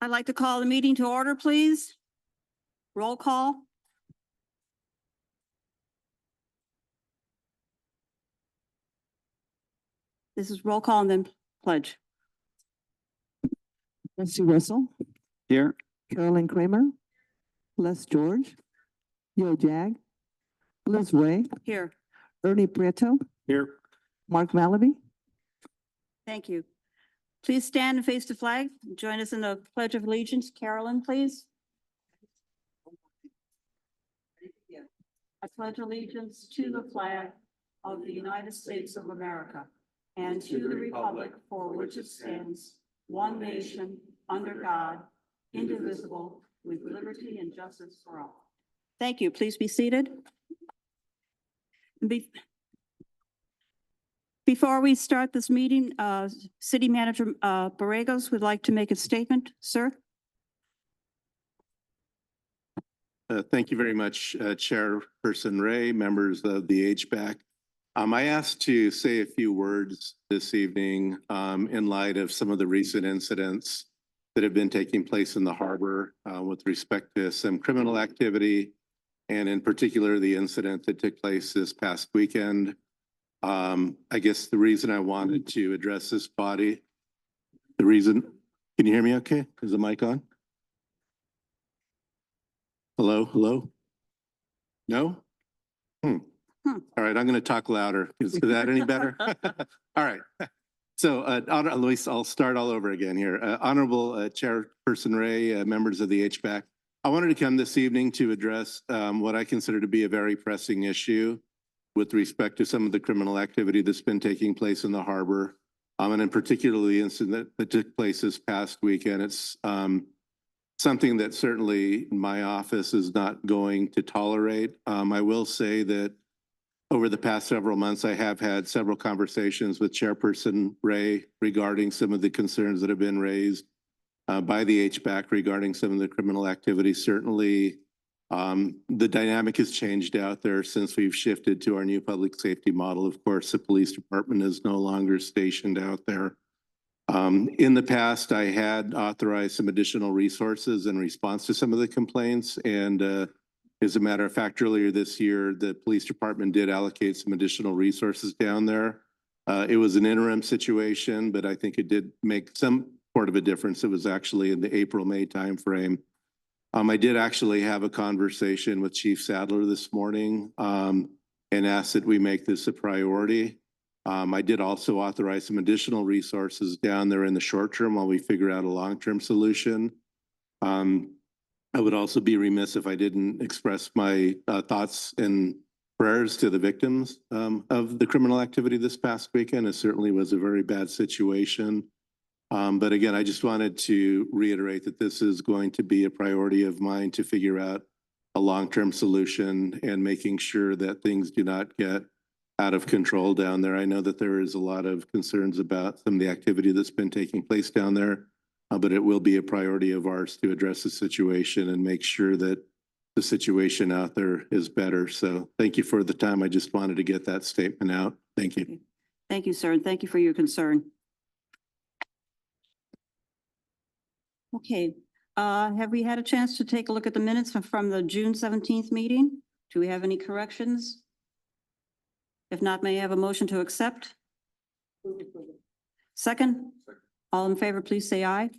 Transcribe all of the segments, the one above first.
I'd like to call the meeting to order, please. Roll call. This is roll call and then pledge. Nancy Russell, Here. Carolyn Kramer, Les George, Yo Jag, Liz Ray, Here. Ernie Prieto, Here. Mark Malaby. Thank you. Please stand and face the flag. Join us in the Pledge of Allegiance. Carolyn, please. I pledge allegiance to the flag of the United States of America and to the republic for which it stands, one nation, under God, indivisible, with liberty and justice for all. Thank you. Please be seated. Before we start this meeting, City Manager Borregos would like to make a statement, sir. Thank you very much, Chairperson Ray, members of the HBAC. I asked to say a few words this evening in light of some of the recent incidents that have been taking place in the harbor with respect to some criminal activity, and in particular, the incident that took place this past weekend. I guess the reason I wanted to address this body, can you hear me okay? Is the mic on? Hello, hello? No? All right, I'm going to talk louder. Is that any better? All right. So at least I'll start all over again here. Honorable Chairperson Ray, members of the HBAC, I wanted to come this evening to address what I consider to be a very pressing issue with respect to some of the criminal activity that's been taking place in the harbor. And in particular, the incident that took place this past weekend. It's something that certainly my office is not going to tolerate. I will say that over the past several months, I have had several conversations with Chairperson Ray regarding some of the concerns that have been raised by the HBAC regarding some of the criminal activity. Certainly, the dynamic has changed out there since we've shifted to our new public safety model. Of course, the police department is no longer stationed out there. In the past, I had authorized some additional resources in response to some of the complaints. And as a matter of fact, earlier this year, the police department did allocate some additional resources down there. It was an interim situation, but I think it did make some sort of a difference. It was actually in the April-May timeframe. I did actually have a conversation with Chief Sadler this morning and asked that we make this a priority. I did also authorize some additional resources down there in the short term while we figure out a long-term solution. I would also be remiss if I didn't express my thoughts and prayers to the victims of the criminal activity this past weekend. It certainly was a very bad situation. But again, I just wanted to reiterate that this is going to be a priority of mine to figure out a long-term solution and making sure that things do not get out of control down there. I know that there is a lot of concerns about some of the activity that's been taking place down there, but it will be a priority of ours to address the situation and make sure that the situation out there is better. So thank you for the time. I just wanted to get that statement out. Thank you. Thank you, sir, and thank you for your concern. Okay, have we had a chance to take a look at the minutes from the June 17th meeting? Do we have any corrections? If not, may I have a motion to accept? Second? All in favor, please say aye.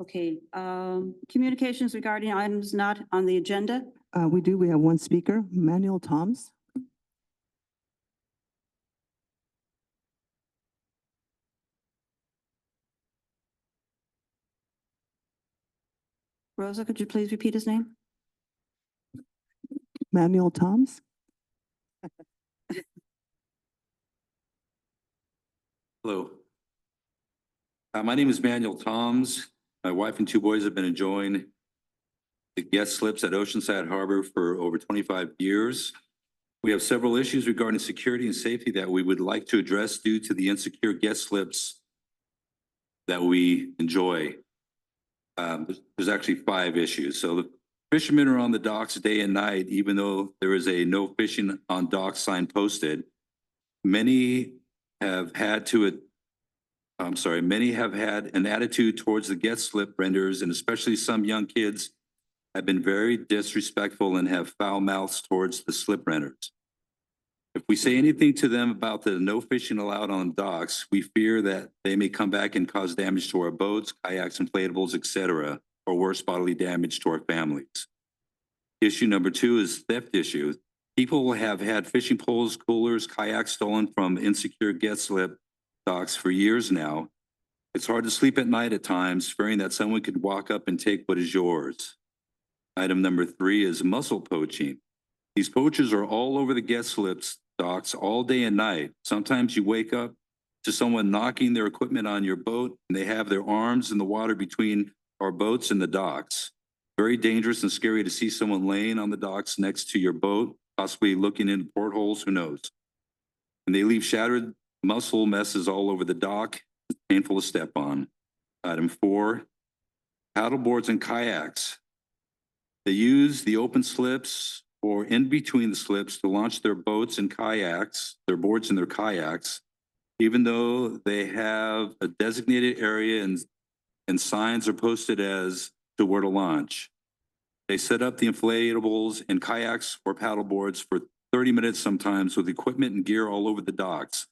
Okay, communications regarding items not on the agenda. We have one speaker, Manuel Toms. Rosa, could you please repeat his name? Manuel Toms. Hello. My name is Manuel Toms. My wife and two boys have been enjoying the guest slips at Oceanside Harbor for over 25 years. We have several issues regarding security and safety that we would like to address due to the insecure guest slips that we enjoy. There's actually 5 issues. So the fishermen are on the docks day and night, even though there is a no fishing on docks sign posted. Many have had to I'm sorry, many have had an attitude towards the get slip renders, and especially some young kids have been very disrespectful and have foul mouths towards the slip renders. If we say anything to them about the no fishing allowed on docks, we fear that they may come back and cause damage to our boats, kayaks, inflatables, etc., or worse, bodily damage to our families. Issue number 2 is theft issue. People have had fishing poles, coolers, kayaks stolen from insecure get slip docks for years now. It's hard to sleep at night at times, fearing that someone could walk up and take what is yours. Item number 3 is mussel poaching. These poachers are all over the get slips docks all day and night. Sometimes you wake up to someone knocking their equipment on your boat, and they have their arms in the water between our boats and the docks. Very dangerous and scary to see someone laying on the docks next to your boat, possibly looking into portholes, who knows? And they leave shattered mussel messes all over the dock, painful to step on. Item 4, paddle boards and kayaks. They use the open slips or in between the slips to launch their boats and kayaks, their boards and their kayaks, even though they have a designated area and signs are posted as to where to launch. They set up the inflatables and kayaks or paddle boards for 30 minutes sometimes with equipment and gear all over the docks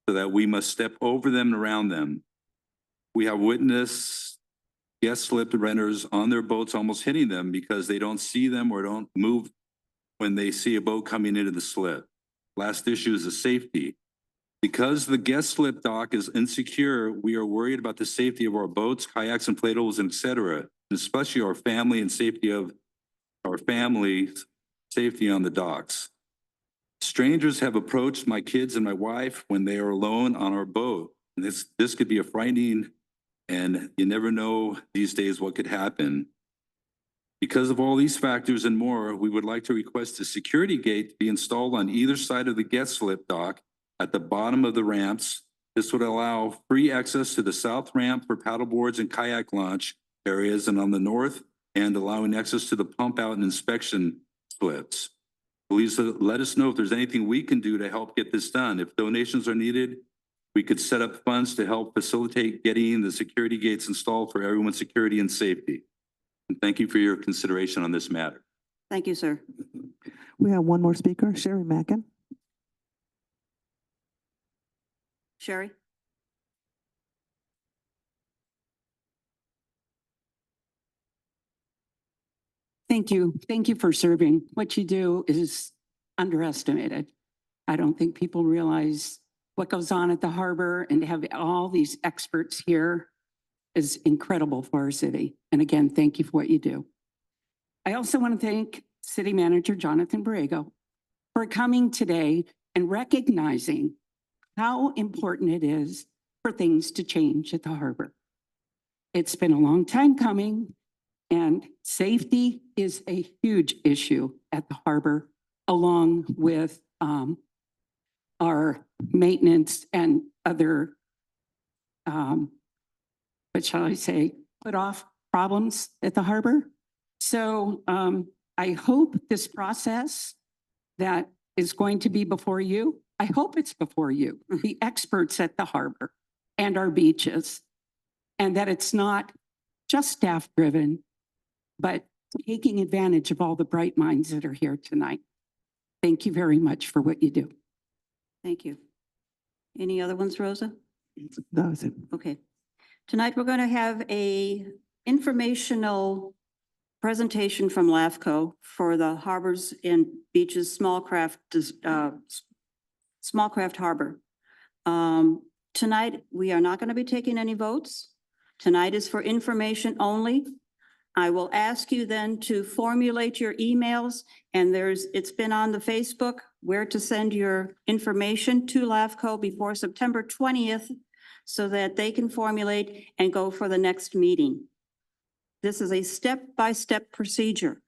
so that we must step over them and around them. We have witnessed guest slip renters on their boats almost hitting them because they don't see them or don't move when they see a boat coming into the slip. Last issue is the safety. Because the guest slip dock is insecure, we are worried about the safety of our boats, kayaks, inflatables, and et cetera, and especially our family and safety of our family's safety on the docks. Strangers have approached my kids and my wife when they are alone on our boat. And this could be a frightening, and you never know these days what could happen. Because of all these factors and more, we would like to request a security gate to be installed on either side of the get slip dock at the bottom of the ramps. This would allow free access to the south ramp for paddle boards and kayak launch areas, and on the north end allowing access to the pump out and inspection slips. Please let us know if there's anything we can do to help get this done. If donations are needed, we could set up funds to help facilitate getting the security gates installed for everyone's security and safety. And thank you for your consideration on this matter. Thank you, sir. We have one more speaker, Sherry Mackin. Sherry? Thank you. Thank you for serving. What you do is underestimated. I don't think people realize what goes on at the harbor, and to have all these experts here is incredible for our city. And again, thank you for what you do. I also want to thank City Manager Jonathan Borrego for coming today and recognizing how important it is for things to change at the harbor. It's been a long time coming, and safety is a huge issue at the harbor, along with our maintenance and other, what shall I say, put off problems at the harbor. So I hope this process that is going to be before you, I hope it's before you, the experts at the harbor and our beaches, and that it's not just staff driven, but taking advantage of all the bright minds that are here tonight. Thank you very much for what you do. Thank you. Any other ones, Rosa? That was it. Okay. Tonight, we're going to have a informational presentation from LAFCO for the Harbors and Beaches Small Craft Harbor. Tonight, we are not going to be taking any votes. Tonight is for information only. I will ask you then to formulate your emails, and it's been on the Facebook where to send your information to LAFCO before September 20th so that they can formulate and go for the next meeting. This is a step-by-step procedure.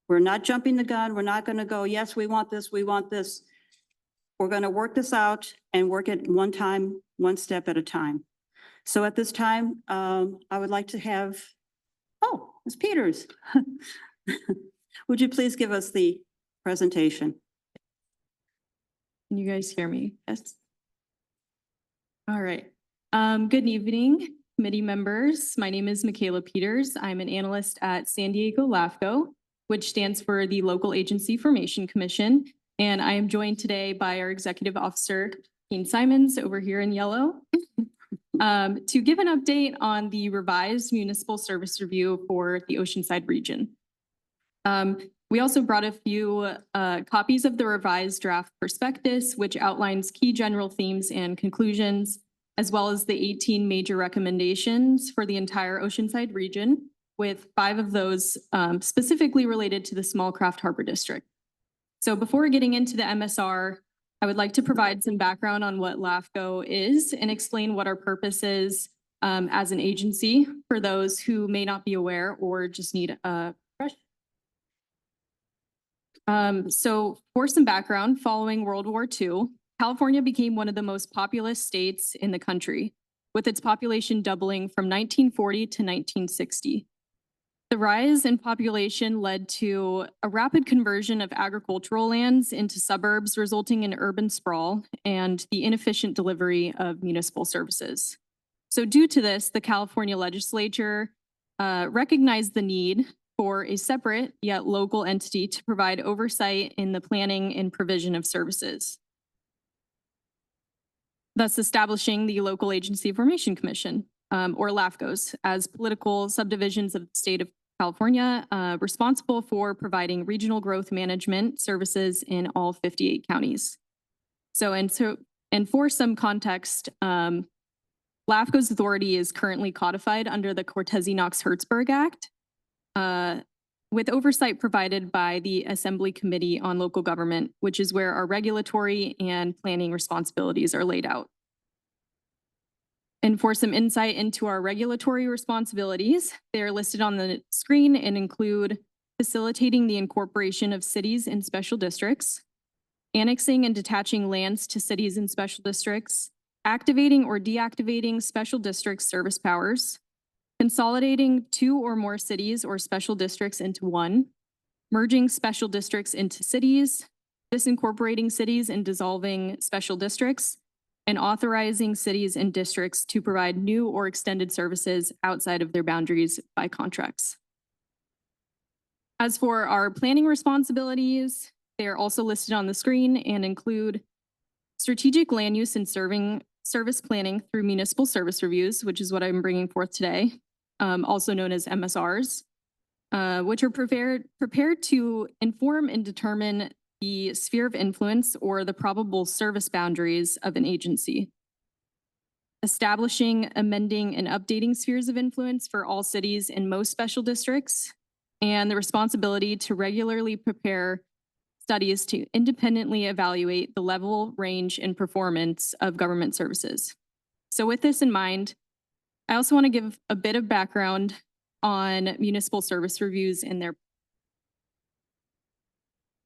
We're not jumping the gun. We're not going to go, yes, we want this, we want this. We're going to work this out and work it one time, one step at a time. So at this time, I would like to have, Ms. Peters. Would you please give us the presentation? Can you guys hear me? Yes. All right. Good evening, committee members. My name is Michaela Peters. I'm an analyst at San Diego LAFCO, which stands for the Local Agency Formation Commission. And I am joined today by our executive officer, Dean Simons, over here in yellow, to give an update on the revised municipal service review for the Oceanside region. We also brought a few copies of the revised draft prospectus, which outlines key general themes and conclusions, as well as the 18 major recommendations for the entire Oceanside region, with 5 of those specifically related to the Small Craft Harbor District. So before getting into the MSR, I would like to provide some background on what LAFCO is and explain what our purpose is as an agency for those who may not be aware or just need a refresher. So for some background, following World War II, California became one of the most populous states in the country, with its population doubling from 1940 to 1960. The rise in population led to a rapid conversion of agricultural lands into suburbs, resulting in urban sprawl and the inefficient delivery of municipal services. So due to this, the California legislature recognized the need for a separate yet local entity to provide oversight in the planning and provision of services, thus establishing the Local Agency Formation Commission, or LAFCOs, as political subdivisions of the state of California, responsible for providing regional growth management services in all 58 counties. And for some context, LAFCO's authority is currently codified under the Cortese-Knox-Hertzberg Act, with oversight provided by the Assembly Committee on Local Government, which is where our regulatory and planning responsibilities are laid out. And for some insight into our regulatory responsibilities, they are listed on the screen and include facilitating the incorporation of cities in special districts, annexing and detaching lands to cities in special districts, activating or deactivating special district service powers, consolidating 2 or more cities or special districts into one, merging special districts into cities, disincorporating cities and dissolving special districts, and authorizing cities and districts to provide new or extended services outside of their boundaries by contracts. As for our planning responsibilities, they are also listed on the screen and include strategic land use and service planning through municipal service reviews, which is what I'm bringing forth today, also known as MSRs, which are prepared to inform and determine the sphere of influence or the probable service boundaries of an agency. Establishing, amending, and updating spheres of influence for all cities in most special districts, and the responsibility to regularly prepare studies to independently evaluate the level, range, and performance of government services. So with this in mind, I also want to give a bit of background on municipal service reviews and their.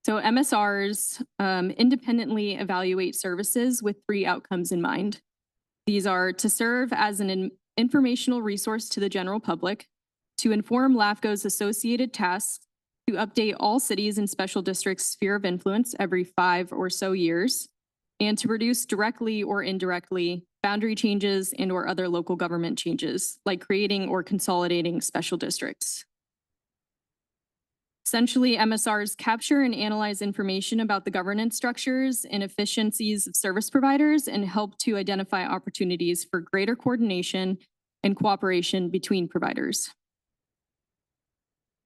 So MSRs independently evaluate services with 3 outcomes in mind. These are to serve as an informational resource to the general public, to inform LAFCO's associated tasks, to update all cities and special districts' sphere of influence every 5 or so years, and to reduce directly or indirectly boundary changes and or other local government changes, like creating or consolidating special districts. Essentially, MSRs capture and analyze information about the governance structures and efficiencies of service providers and help to identify opportunities for greater coordination and cooperation between providers.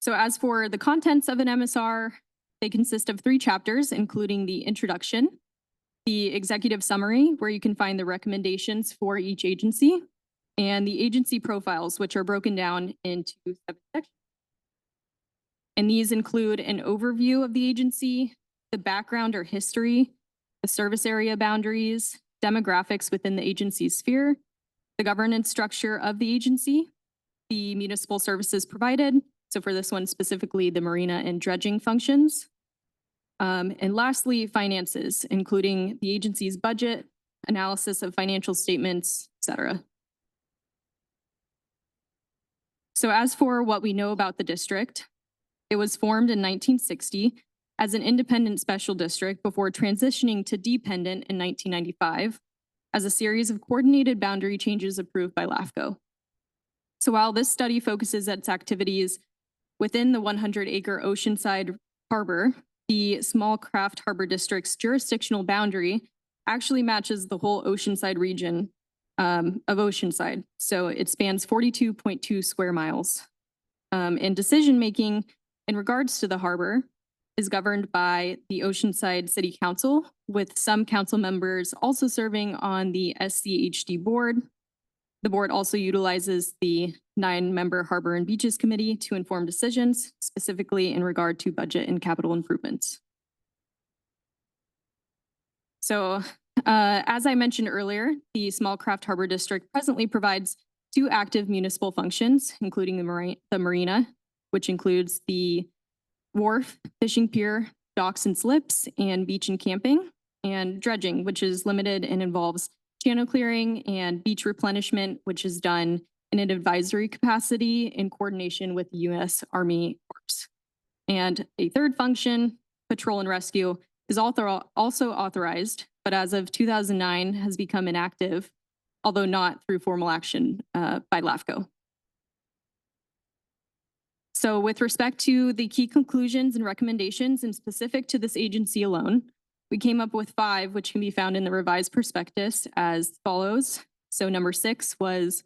So as for the contents of an MSR, they consist of 3 chapters, including the introduction, the executive summary, where you can find the recommendations for each agency, and the agency profiles, which are broken down into 7 sections. And these include an overview of the agency, the background or history, the service area boundaries, demographics within the agency's sphere, the governance structure of the agency, the municipal services provided. So for this one specifically, the marina and dredging functions. And lastly, finances, including the agency's budget, analysis of financial statements, et cetera. So as for what we know about the district, it was formed in 1960 as an independent special district before transitioning to dependent in 1995. as a series of coordinated boundary changes approved by LAFCO. So while this study focuses its activities within the 100-acre Oceanside Harbor, the Small Craft Harbor District's jurisdictional boundary actually matches the whole Oceanside region of Oceanside. So it spans 42.2 square miles. And decision-making in regards to the harbor is governed by the Oceanside City Council, with some council members also serving on the SCHD board. The board also utilizes the 9-member Harbor and Beaches Committee to inform decisions, specifically in regard to budget and capital improvements. So as I mentioned earlier, the Small Craft Harbor District presently provides 2 active municipal functions, including the marina, which includes the wharf, fishing pier, docks and slips, and beach and camping, and dredging, which is limited and involves channel clearing and beach replenishment, which is done in an advisory capacity in coordination with the U.S. Army Corps. And a third function, patrol and rescue, is also authorized, but as of 2009 has become inactive, although not through formal action by LAFCO. So with respect to the key conclusions and recommendations and specific to this agency alone, we came up with 5, which can be found in the revised prospectus as follows. So number 6 was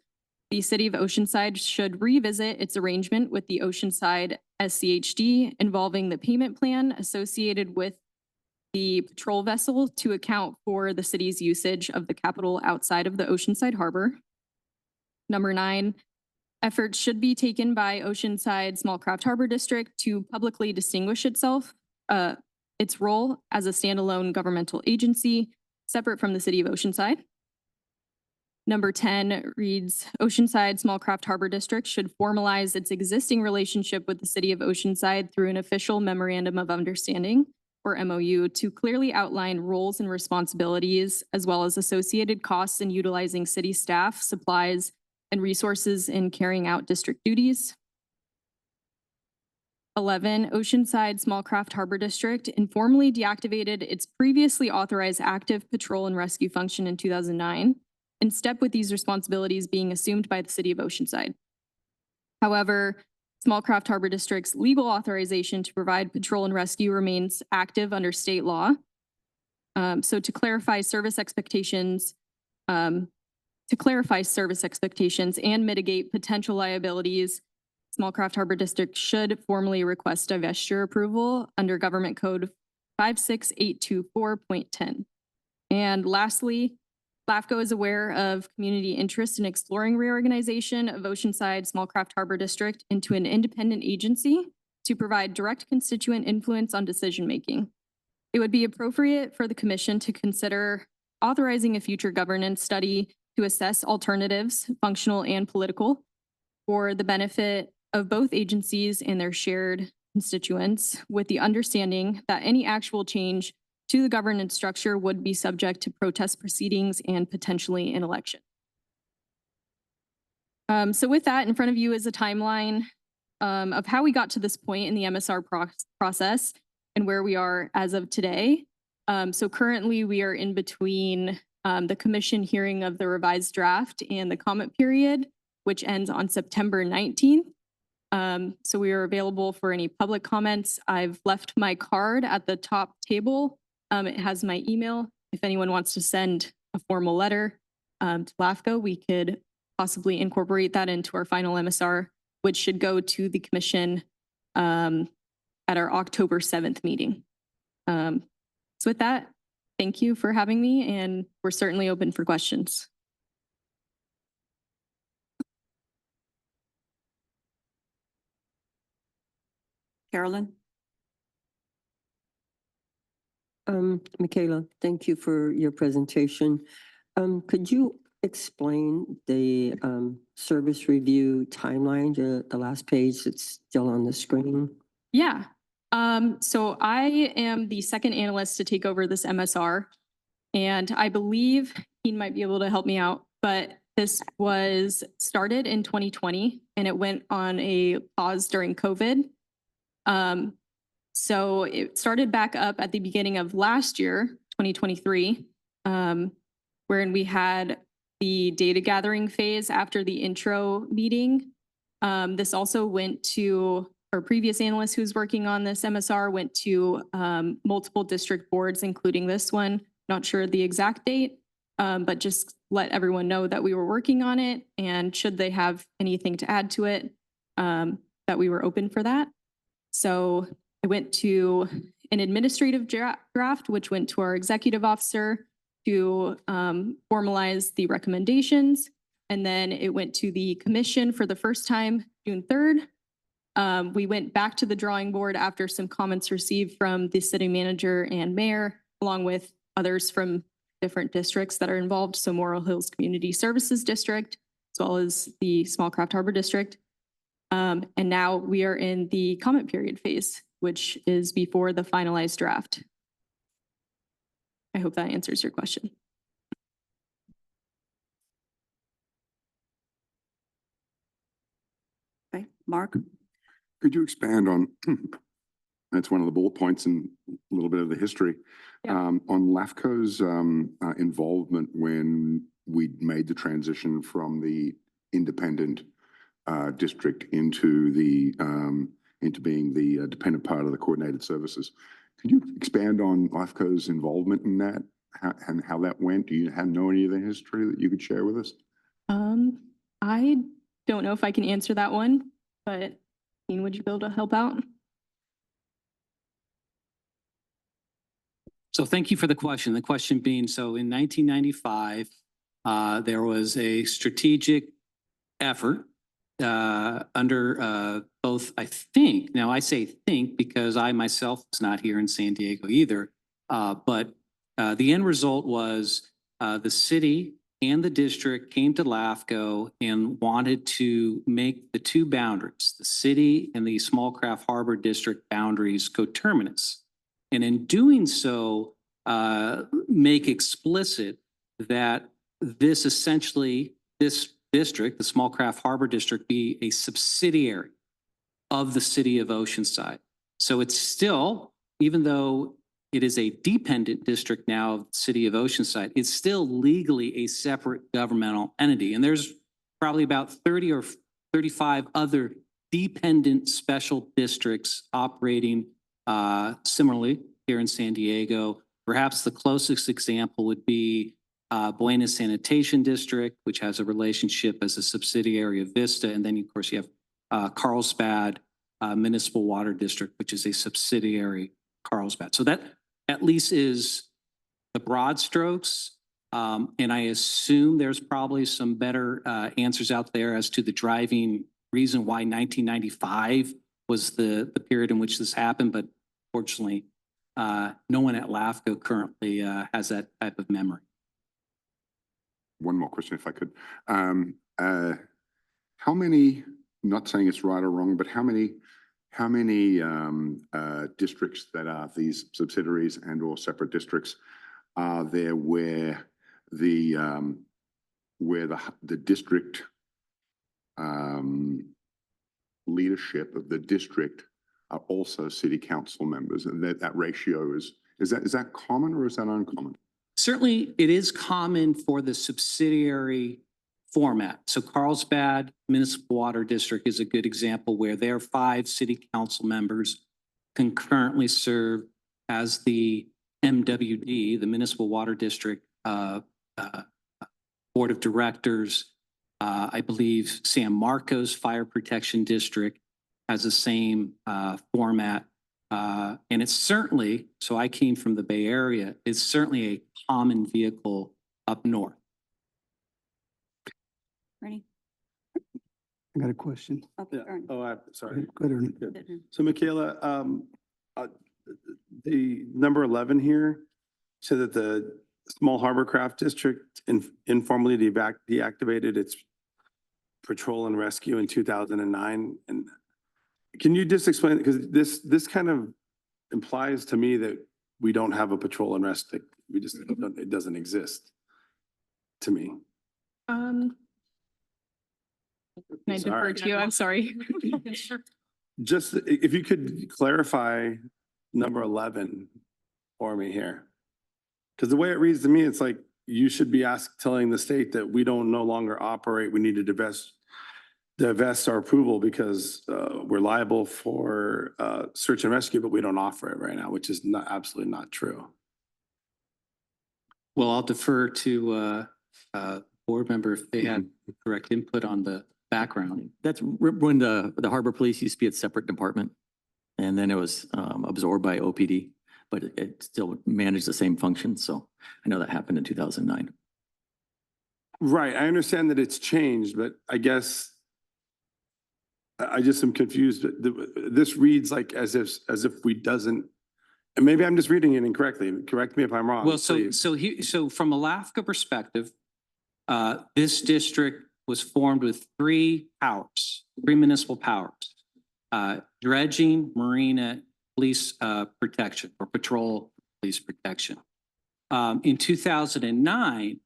the City of Oceanside should revisit its arrangement with the Oceanside SCHD involving the payment plan associated with the patrol vessel to account for the city's usage of the capital outside of the Oceanside Harbor. Number 9, efforts should be taken by Oceanside Small Craft Harbor District to publicly distinguish itself, its role as a standalone governmental agency separate from the City of Oceanside. Number 10 reads, Oceanside Small Craft Harbor District should formalize its existing relationship with the City of Oceanside through an official Memorandum of Understanding, or MOU, to clearly outline roles and responsibilities, as well as associated costs in utilizing city staff, supplies, and resources in carrying out district duties. 11, Oceanside Small Craft Harbor District informally deactivated its previously authorized active patrol and rescue function in 2009, in step with these responsibilities being assumed by the City of Oceanside. However, Small Craft Harbor District's legal authorization to provide patrol and rescue remains active under state law. So to clarify service expectations and mitigate potential liabilities, Small Craft Harbor District should formally request divestiture approval under Government Code 56824.10. And lastly, LAFCO is aware of community interest in exploring reorganization of Oceanside Small Craft Harbor District into an independent agency to provide direct constituent influence on decision-making. It would be appropriate for the Commission to consider authorizing a future governance study to assess alternatives, functional and political, for the benefit of both agencies and their shared constituents, with the understanding that any actual change to the governance structure would be subject to protest proceedings and potentially an election. So with that, in front of you is a timeline of how we got to this point in the MSR process and where we are as of today. So currently we are in between the commission hearing of the revised draft and the comment period, which ends on September 19th. So we are available for any public comments. I've left my card at the top table. It has my email. If anyone wants to send a formal letter to LAFCO, we could possibly incorporate that into our final MSR, which should go to the commission at our October 7th meeting. So with that, thank you for having me, and we're certainly open for questions. Carolyn? Michaela, thank you for your presentation. Could you explain the service review timeline, the last page that's still on the screen? Yeah. So I am the second analyst to take over this MSR, and I believe he might be able to help me out, but this was started in 2020 and it went on a pause during COVID. So it started back up at the beginning of last year, 2023. wherein we had the data gathering phase after the intro meeting. This also went to our previous analyst who's working on this MSR, went to multiple district boards, including this one. Not sure the exact date, but just let everyone know that we were working on it, and should they have anything to add to it, that we were open for that. So I went to an administrative draft, which went to our executive officer to formalize the recommendations. And then it went to the commission for the first time, June 3rd. We went back to the drawing board after some comments received from the city manager and mayor, along with others from different districts that are involved. So Morrill Hills Community Services District, as well as the Small Craft Harbor District. And now we are in the comment period phase, which is before the finalized draft. I hope that answers your question. Okay, Mark? Could you expand on, that's one of the bullet points and a little bit of the history, Yeah. on LAFCO's involvement when we made the transition from the independent district into being the dependent part of the coordinated services. Could you expand on LAFCO's involvement in that and how that went? Do you know any of the history that you could share with us? I don't know if I can answer that one, but Dean, would you be able to help out? So thank you for the question. The question being, so in 1995, there was a strategic effort under both, I think, now I say think because I myself was not here in San Diego either, but the end result was the city and the district came to LAFCO and wanted to make the two boundaries, the city and the Small Craft Harbor District boundaries coterminous. And in doing so, make explicit that this essentially, this district, the Small Craft Harbor District, be a subsidiary of the city of Oceanside. So it's still, even though it is a dependent district now of the city of Oceanside, it's still legally a separate governmental entity. And there's probably about 30 or 35 other dependent special districts operating similarly here in San Diego. Perhaps the closest example would be Buenos Sanitation District, which has a relationship as a subsidiary of Vista. And then, of course, you have Carlsbad Municipal Water District, which is a subsidiary Carlsbad. So that at least is the broad strokes. And I assume there's probably some better answers out there as to the driving reason why 1995 was the period in which this happened. But fortunately, no one at LAFCO currently has that type of memory. One more question, if I could. How many, not saying it's right or wrong, but how many districts that are these subsidiaries and or separate districts are there where the district leadership of the district are also city council members, and that ratio is that common or is that uncommon? Certainly, it is common for the subsidiary format. So Carlsbad Municipal Water District is a good example where their 5 city council members concurrently serve as the MWD, the Municipal Water District Board of Directors. I believe San Marcos Fire Protection District has the same format. And it's certainly, so I came from the Bay Area, it's certainly a common vehicle up north. Ready? I got a question. Okay, Ernie. Sorry. Go ahead, Ernie. Good. So Michaela, the number 11 here said that the Small Harbor Craft District informally deactivated its patrol and rescue in 2009. And can you just explain, because this kind of implies to me that we don't have a patrol and rescue. We just, it doesn't exist to me. Can I defer to you? I'm sorry. Just if you could clarify number 11 for me here. Because the way it reads to me, it's like you should be telling the state that we don't no longer operate, we need to divest our approval because we're liable for search and rescue, but we don't offer it right now, which is not, absolutely not true. Well, I'll defer to board member if they had correct input on the background. That's when the harbor police used to be a separate department. And then it was absorbed by OPD, but it still managed the same function. So I know that happened in 2009. Right, I understand that it's changed, but I guess I just am confused. This reads like as if we doesn't, and maybe I'm just reading it incorrectly. Correct me if I'm wrong. Well, please. so from a LAFCO perspective, this district was formed with three municipal powers. Dredging, marina, police protection, or patrol police protection. In 2009,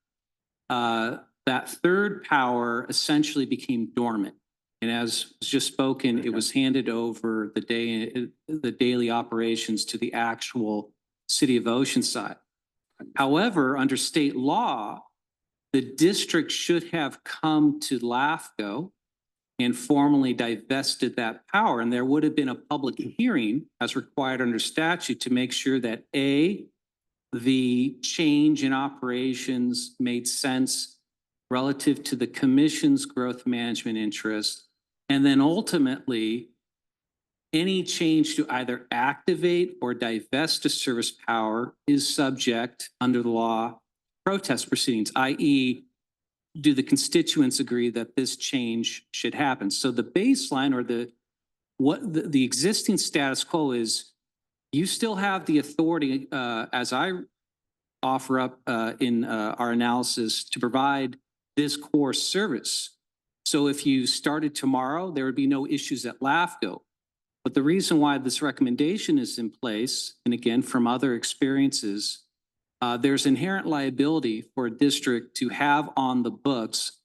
that third power essentially became dormant. And as was just spoken, it was handed over the daily operations to the actual city of Oceanside. However, under state law, the district should have come to LAFCO and formally divested that power. And there would have been a public hearing as required under statute to make sure that A, the change in operations made sense relative to the commission's growth management interest. And then ultimately, any change to either activate or divest a service power is subject under the law protest proceedings, i.e., do the constituents agree that this change should happen? So the baseline or the existing status quo is you still have the authority, as I offer up in our analysis, to provide this core service. So if you started tomorrow, there would be no issues at LAFCO. But the reason why this recommendation is in place, and again, from other experiences, there's inherent liability for a district to have on the books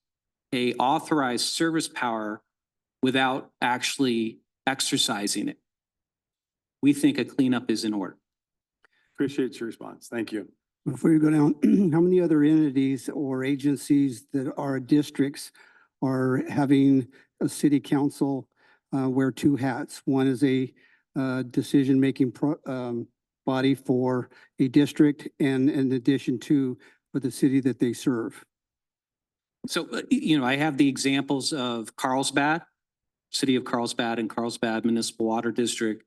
a authorized service power without actually exercising it. We think a cleanup is in order. Appreciate your response. Thank you. Before you go down, how many other entities or agencies that are districts are having a city council wear two hats? One is a decision-making body for a district and in addition to for the city that they serve. So, I have the examples of Carlsbad, City of Carlsbad and Carlsbad Municipal Water District.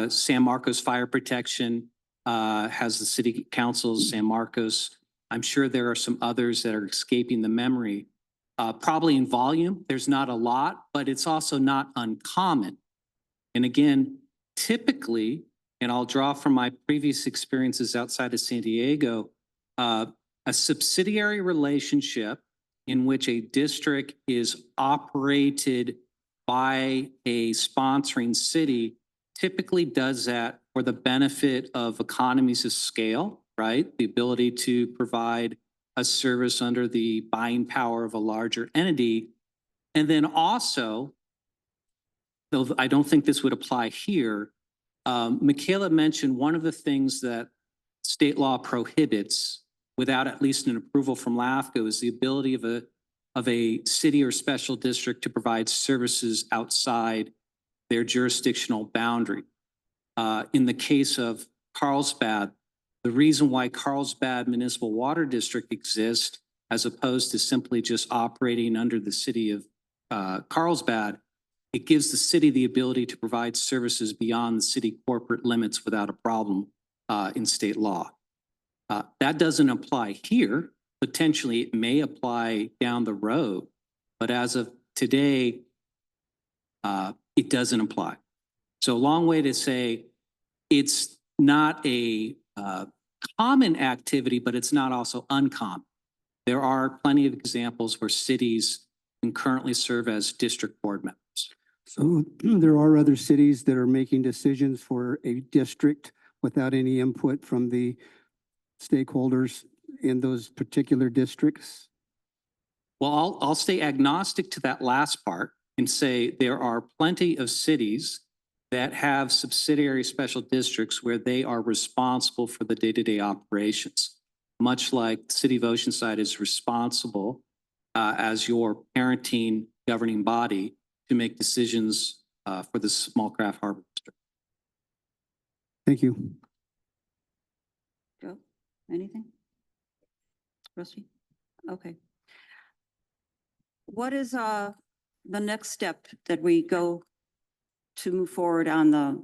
San Marcos Fire Protection has the city councils, San Marcos. I'm sure there are some others that are escaping the memory. Probably in volume, there's not a lot, but it's also not uncommon. And again, typically, and I'll draw from my previous experiences outside of San Diego, a subsidiary relationship in which a district is operated by a sponsoring city typically does that for the benefit of economies of scale, right? The ability to provide a service under the buying power of a larger entity. And then also, though I don't think this would apply here, Michaela mentioned one of the things that state law prohibits without at least an approval from LAFCO is the ability of a city or special district to provide services outside their jurisdictional boundary. In the case of Carlsbad, the reason why Carlsbad Municipal Water District exists, as opposed to simply just operating under the city of Carlsbad, it gives the city the ability to provide services beyond the city corporate limits without a problem in state law. That doesn't apply here. Potentially, it may apply down the road, but as of today, it doesn't apply. So a long way to say it's not a common activity, but it's not also uncommon. There are plenty of examples where cities can currently serve as district board members. So there are other cities that are making decisions for a district without any input from the stakeholders in those particular districts? Well, I'll stay agnostic to that last part and say there are plenty of cities that have subsidiary special districts where they are responsible for the day-to-day operations. much like the City of Oceanside is responsible as your parenting governing body to make decisions for the small craft harbor district. Thank you. Joe, anything? Rusty? Okay. What is the next step that we go to move forward on the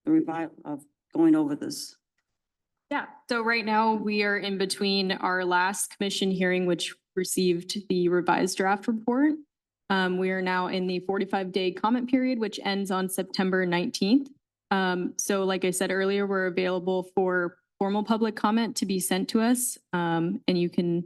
revival of going over this? Yeah, so right now we are in between our last commission hearing, which received the revised draft report. We are now in the 45-day comment period, which ends on September 19th. So like I said earlier, we're available for formal public comment to be sent to us. And you can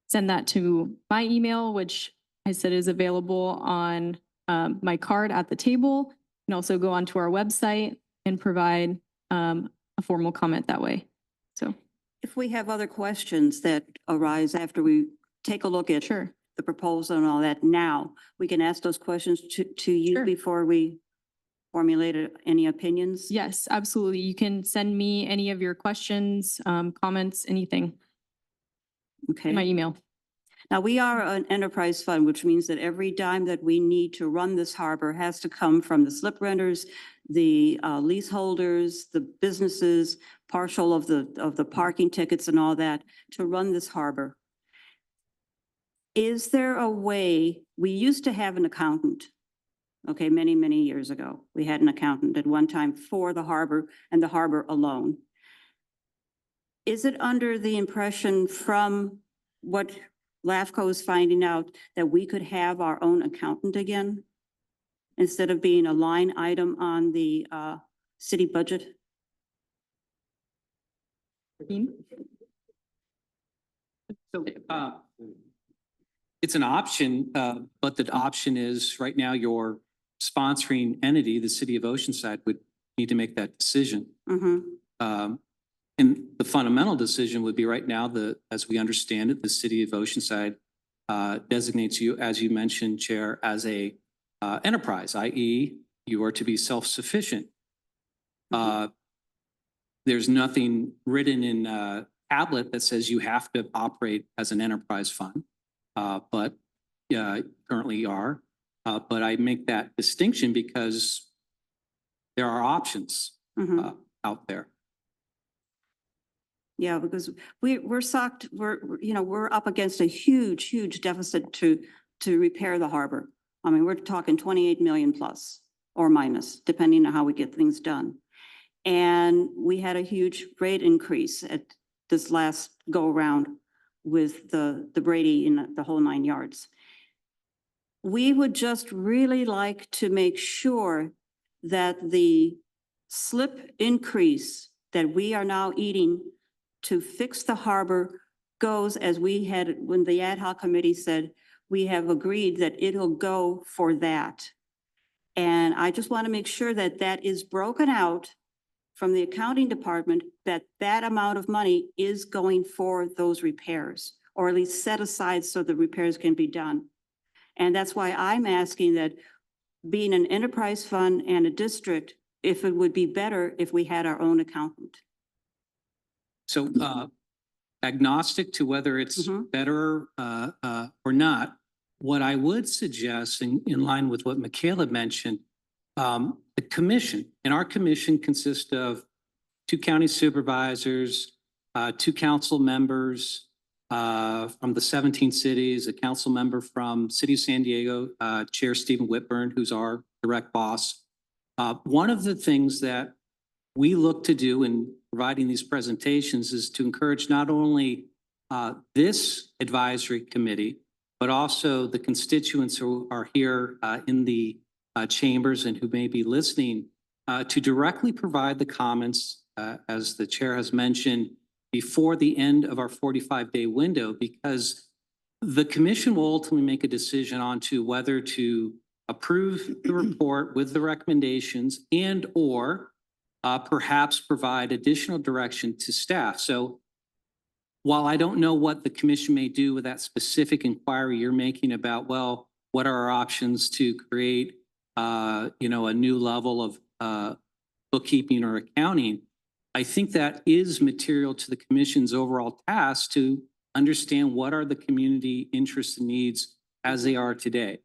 send that to my email, which I said is available on my card at the table. You can also go onto our website and provide a formal comment that way. So, If we have other questions that arise after we take a look at sure. the proposal and all that now, we can ask those questions to you Sure. before we formulate any opinions? Yes, absolutely. You can send me any of your questions, comments, anything in my Okay. email. Now, we are an enterprise fund, which means that every dime that we need to run this harbor has to come from the slip renters, the leaseholders, the businesses, partial of the parking tickets and all that to run this harbor. Is there a way, we used to have an accountant, okay, many, many years ago. We had an accountant at one time for the harbor and the harbor alone. Is it under the impression from what LAFCO is finding out that we could have our own accountant again? Instead of being a line item on the city budget? So, it's an option, but the option is right now your sponsoring entity, the City of Oceanside, would need to make that decision. Mm-hmm. And the fundamental decision would be right now, as we understand it, the City of Oceanside designates you, as you mentioned, Chair, as a enterprise, i.e. you are to be self-sufficient. There's nothing written in tablet that says you have to operate as an enterprise fund, but currently are. But I make that distinction because there are options out there. Yeah, because we're sucked, we're up against a huge, huge deficit to repair the harbor. I mean, we're talking 28 million plus or minus, depending on how we get things done. And we had a huge rate increase at this last go around with the Brady in the whole 9 yards. We would just really like to make sure that the slip increase that we are now eating to fix the harbor goes as we had, when the ad hoc committee said, we have agreed that it'll go for that. And I just want to make sure that that is broken out from the accounting department, that that amount of money is going for those repairs, or at least set aside so the repairs can be done. And that's why I'm asking that, being an enterprise fund and a district, if it would be better if we had our own accountant. So agnostic to whether it's better or not, what I would suggest in line with what Michaela mentioned, the commission, and our commission consists of 2 county supervisors, 2 council members from the 17 cities, a council member from City of San Diego, Chair Stephen Whitburn, who's our direct boss. One of the things that we look to do in providing these presentations is to encourage not only this advisory committee, but also the constituents who are here in the chambers and who may be listening to directly provide the comments, as the chair has mentioned, before the end of our 45-day window, because the commission will ultimately make a decision on to whether to approve the report with the recommendations and or perhaps provide additional direction to staff. So while I don't know what the commission may do with that specific inquiry you're making about, well, what are our options to create, a new level of bookkeeping or accounting? I think that is material to the commission's overall task to understand what are the community interests and needs as they are today.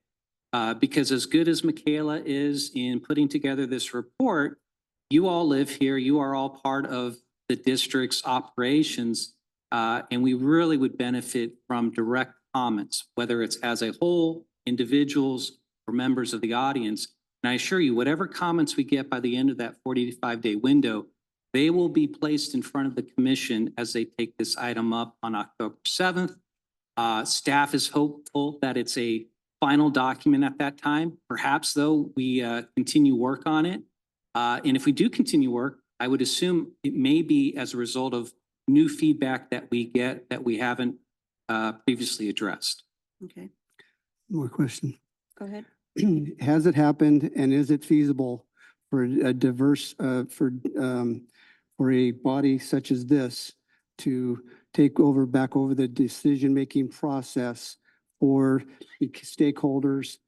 Because as good as Michaela is in putting together this report, you all live here, you are all part of the district's operations, and we really would benefit from direct comments, whether it's as a whole, individuals, or members of the audience. And I assure you, whatever comments we get by the end of that 45-day window, they will be placed in front of the commission as they take this item up on October 7th. Staff is hopeful that it's a final document at that time. Perhaps, though, we continue work on it. And if we do continue work, I would assume it may be as a result of new feedback that we get that we haven't previously addressed. Okay, More question. go ahead. Has it happened and is it feasible for a diverse, for a body such as this to take over, back over the decision-making process for the stakeholders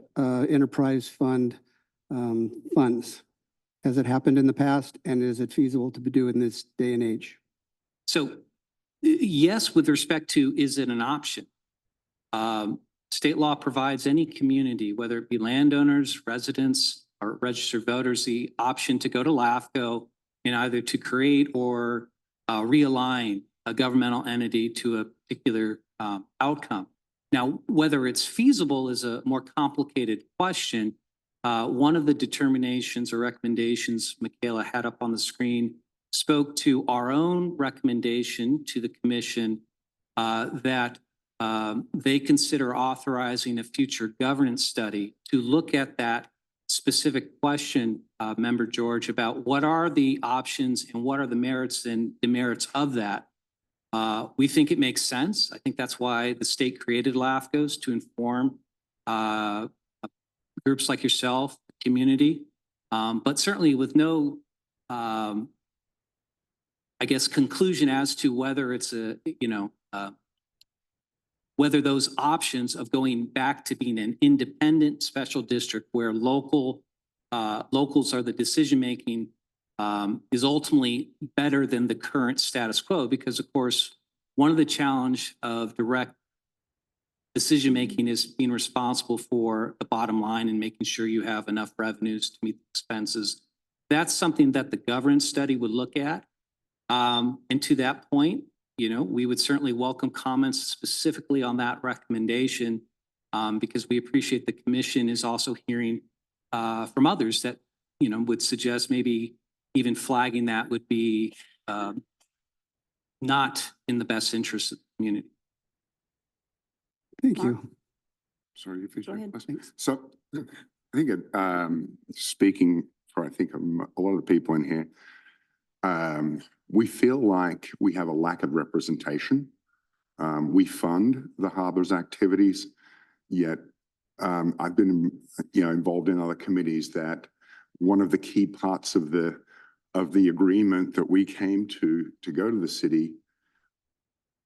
/ enterprise fund funds? Has it happened in the past and is it feasible to do in this day and age? So yes, with respect to, is it an option? State law provides any community, whether it be landowners, residents, or registered voters, the option to go to LAFCO and either to create or realign a governmental entity to a particular outcome. Now, whether it's feasible is a more complicated question. One of the determinations or recommendations Michaela had up on the screen spoke to our own recommendation to the commission that they consider authorizing a future governance study to look at that specific question, Member George, about what are the options and what are the merits and demerits of that. We think it makes sense. I think that's why the state created LAFCOs, to inform groups like yourself, community, but certainly with no, I guess, conclusion as to whether it's a, whether those options of going back to being an independent special district where locals are the decision-making is ultimately better than the current status quo. Because of course, one of the challenge of direct decision-making is being responsible for the bottom line and making sure you have enough revenues to meet the expenses. That's something that the governance study would look at. And to that point, we would certainly welcome comments specifically on that recommendation because we appreciate the commission is also hearing from others that, would suggest maybe even flagging that would be not in the best interest of the community. Thank Mark? you. Sorry, you finish Go your ahead. question? So I think, speaking for, I think a lot of the people in here, we feel like we have a lack of representation. We fund the harbor's activities, yet I've been, involved in other committees that one of the key parts of the agreement that we came to go to the city,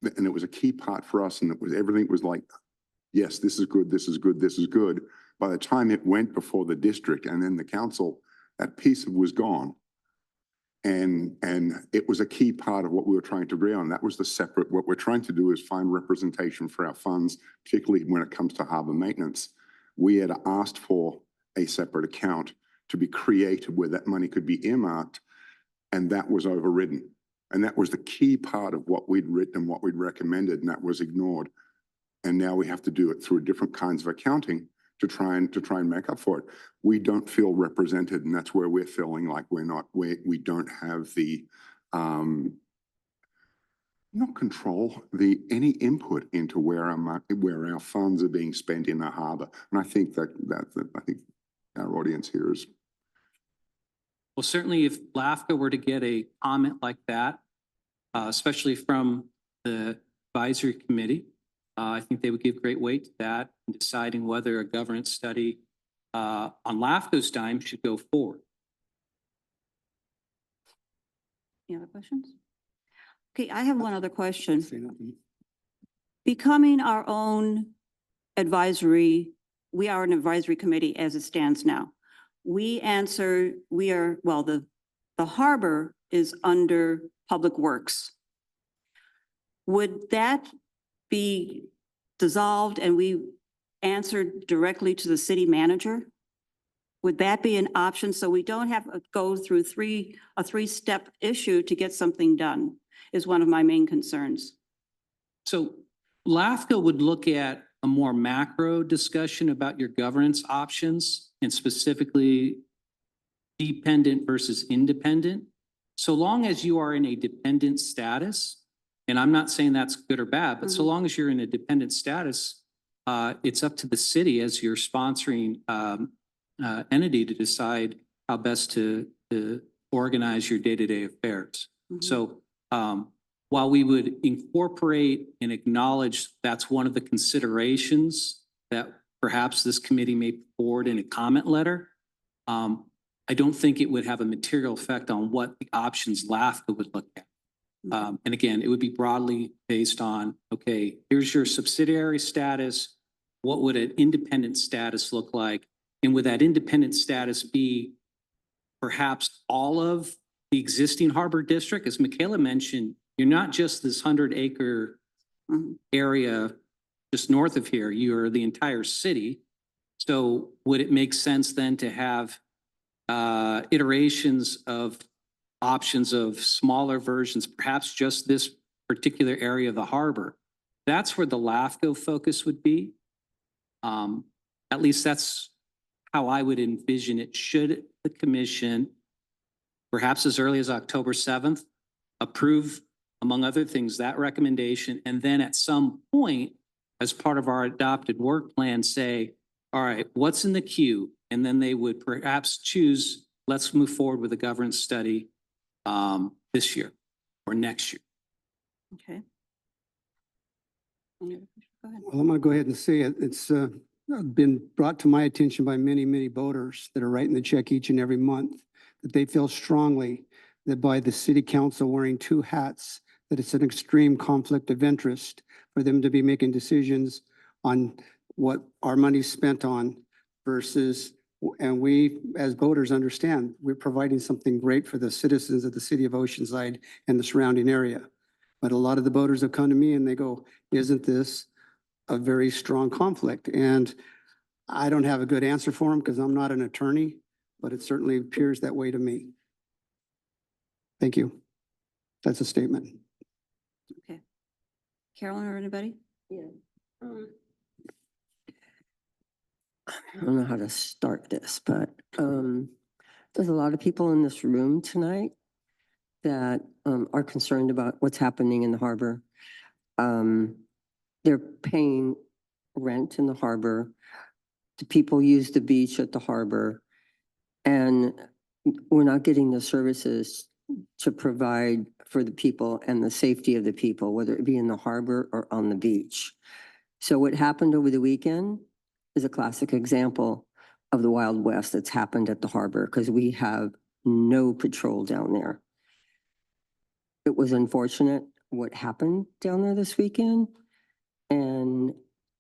and it was a key part for us, and it was everything was like, yes, this is good, this is good, this is good. By the time it went before the district and then the council, that piece was gone. And it was a key part of what we were trying to agree on. That was the separate, what we're trying to do is find representation for our funds, particularly when it comes to harbor maintenance. We had asked for a separate account to be created where that money could be earmarked, and that was overridden. And that was the key part of what we'd written and what we'd recommended, and that was ignored. And now we have to do it through different kinds of accounting to try and make up for it. We don't feel represented, and that's where we're feeling like we don't have the not control, any input into where our funds are being spent in the harbor. And I think that I think our audience here is. Well, certainly if LAFCO were to get a comment like that, especially from the advisory committee, I think they would give great weight to that in deciding whether a governance study on LAFCO's dime should go forward. Any other questions? Okay, I have one other question. Say nothing. Becoming our own advisory, we are an advisory committee as it stands now. The harbor is under Public Works. Would that be dissolved and we answered directly to the city manager? Would that be an option so we don't have to go through a three-step issue to get something done is one of my main concerns. So LAFCO would look at a more macro discussion about your governance options and specifically dependent versus independent. So long as you are in a dependent status, and I'm not saying that's good or bad, but so long as you're in a dependent status, it's up to the city as your sponsoring entity to decide how best to organize your day-to-day affairs. So while we would incorporate and acknowledge that's one of the considerations that perhaps this committee may put forward in a comment letter, I don't think it would have a material effect on what the options LAFCO would look at. And again, it would be broadly based on, okay, here's your subsidiary status. What would an independent status look like? And would that independent status be perhaps all of the existing harbor district? As Michaela mentioned, you're not just this 100-acre area just north of here, you're the entire city. So would it make sense then to have iterations of options of smaller versions, perhaps just this particular area of the harbor? That's where the LAFCO focus would be. At least that's how I would envision it. Should the commission, perhaps as early as October 7th, approve, among other things, that recommendation, and then at some point, as part of our adopted work plan, say, all right, what's in the queue? And then they would perhaps choose, let's move forward with a governance study this year or next year. Okay. Go ahead. Well, I'm going to go ahead and say it. It's been brought to my attention by many, many voters that are writing the check each and every month that they feel strongly that by the city council wearing two hats, that it's an extreme conflict of interest for them to be making decisions on what our money's spent on versus, and we as voters understand we're providing something great for the citizens of the city of Oceanside and the surrounding area. But a lot of the voters have come to me and they go, isn't this a very strong conflict? And I don't have a good answer for them because I'm not an attorney, but it certainly appears that way to me. Thank you. That's a statement. Okay. Carolyn or anybody? Yeah. I don't know how to start this, but there's a lot of people in this room tonight that are concerned about what's happening in the harbor. They're paying rent in the harbor. The people use the beach at the harbor. And we're not getting the services to provide for the people and the safety of the people, whether it be in the harbor or on the beach. So what happened over the weekend is a classic example of the Wild West that's happened at the harbor because we have no patrol down there. It was unfortunate what happened down there this weekend. And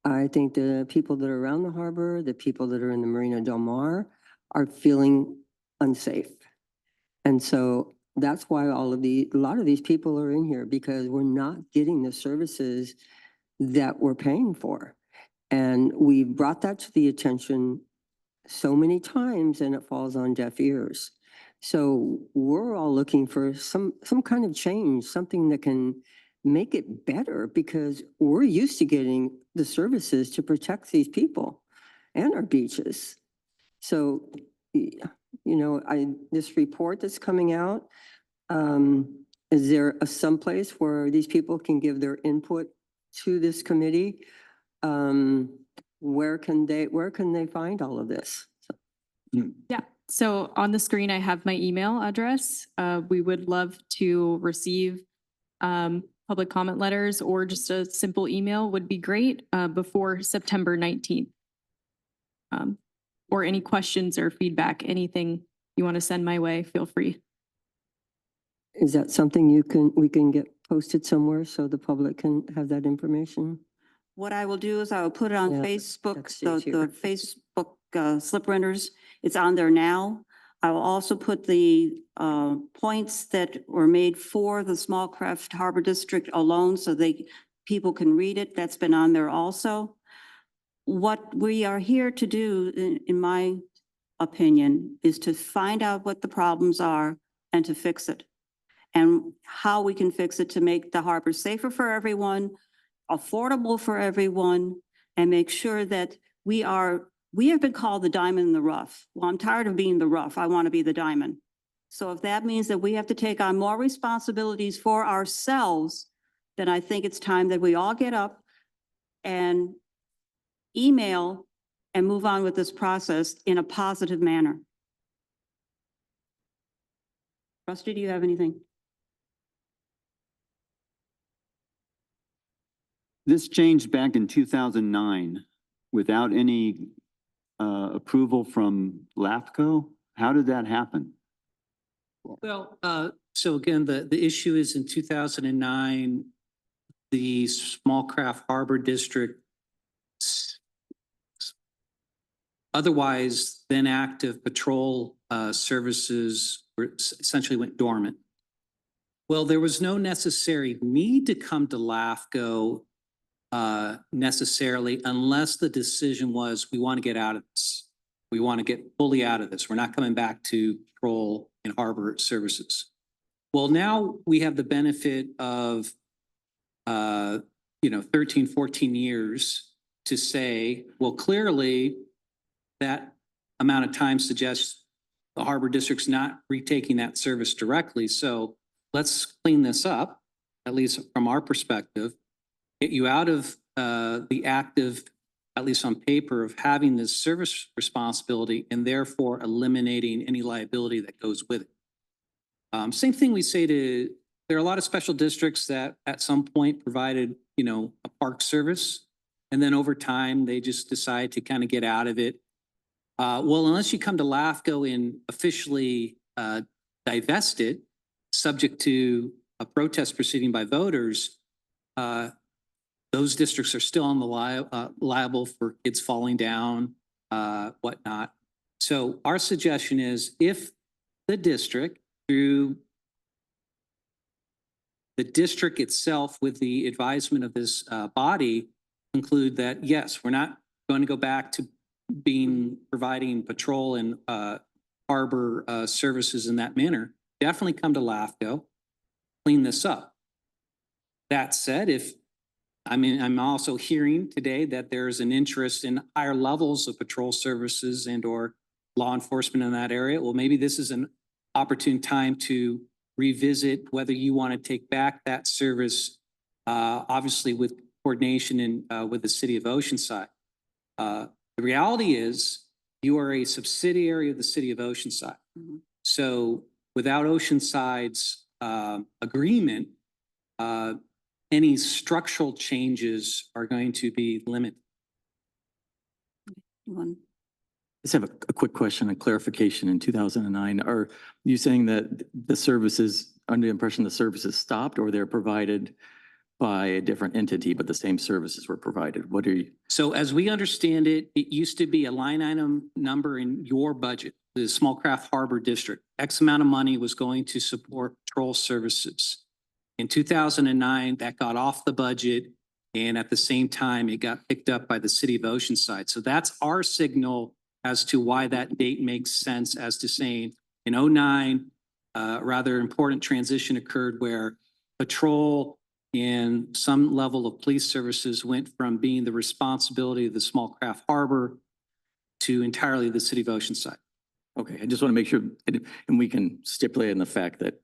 I think the people that are around the harbor, the people that are in the Marina Del Mar are feeling unsafe. And so that's why a lot of these people are in here because we're not getting the services that we're paying for. And we brought that to the attention so many times and it falls on deaf ears. So we're all looking for some kind of change, something that can make it better because we're used to getting the services to protect these people and our beaches. So, you know, this report that's coming out, is there someplace where these people can give their input to this committee? Where can they find all of this? Yeah. So on the screen, I have my email address. We would love to receive public comment letters or just a simple email would be great before September 19th. Or any questions or feedback, anything you want to send my way, feel free. Is that something we can get posted somewhere so the public can have that information? What I will do is I will put it on Yeah, Facebook, that's the easier. Facebook slip renders. It's on there now. I will also put the points that were made for the Small Craft Harbor District alone so people can read it. That's been on there also. What we are here to do, in my opinion, is to find out what the problems are and to fix it. And how we can fix it to make the harbor safer for everyone, affordable for everyone, and make sure that we have been called the diamond in the rough. Well, I'm tired of being the rough. I want to be the diamond. So if that means that we have to take on more responsibilities for ourselves, then I think it's time that we all get up and email and move on with this process in a positive manner. Rusty, do you have anything? This changed back in 2009 without any approval from LAFCO. How did that happen? Well, so again, the issue is in 2009, the Small Craft Harbor District, otherwise then active patrol services essentially went dormant. Well, there was no necessary need to come to LAFCO necessarily unless the decision was we want to get out of this. We want to get fully out of this. We're not coming back to patrol and harbor services. Well, now we have the benefit of 13, 14 years to say, well, clearly that amount of time suggests the harbor district's not retaking that service directly. So let's clean this up, at least from our perspective, get you out of the active, at least on paper, of having this service responsibility and therefore eliminating any liability that goes with it. Same thing we say to, there are a lot of special districts that at some point provided, a park service. And then over time, they just decide to kind of get out of it. Well, unless you come to LAFCO and officially divest it, subject to a protest proceeding by voters, those districts are still on the liable for kids falling down, whatnot. So our suggestion is if the district, through the district itself with the advisement of this body, conclude that, yes, we're not going to go back to providing patrol and harbor services in that manner, definitely come to LAFCO, clean this up. That said, I'm also hearing today that there's an interest in higher levels of patrol services and or law enforcement in that area. Well, maybe this is an opportune time to revisit whether you want to take back that service, obviously with coordination and with the city of Oceanside. The reality is you are a subsidiary of the city of Oceanside. Mm-hmm. So without Oceanside's agreement, any structural changes are going to be limited. Just have a quick question, a clarification. In 2009, are you saying that the services, under the impression the services stopped, or they're provided by a different entity, but the same services were provided? What are you? So as we understand it, it used to be a line item number in your budget, the Small Craft Harbor District. X amount of money was going to support patrol services. In 2009, that got off the budget, and at the same time, it got picked up by the city of Oceanside. So that's our signal as to why that date makes sense, as to saying in 2009, rather important transition occurred where patrol and some level of police services went from being the responsibility of the Small Craft Harbor to entirely the city of Oceanside. Okay, I just want to make sure, and we can stipulate in the fact that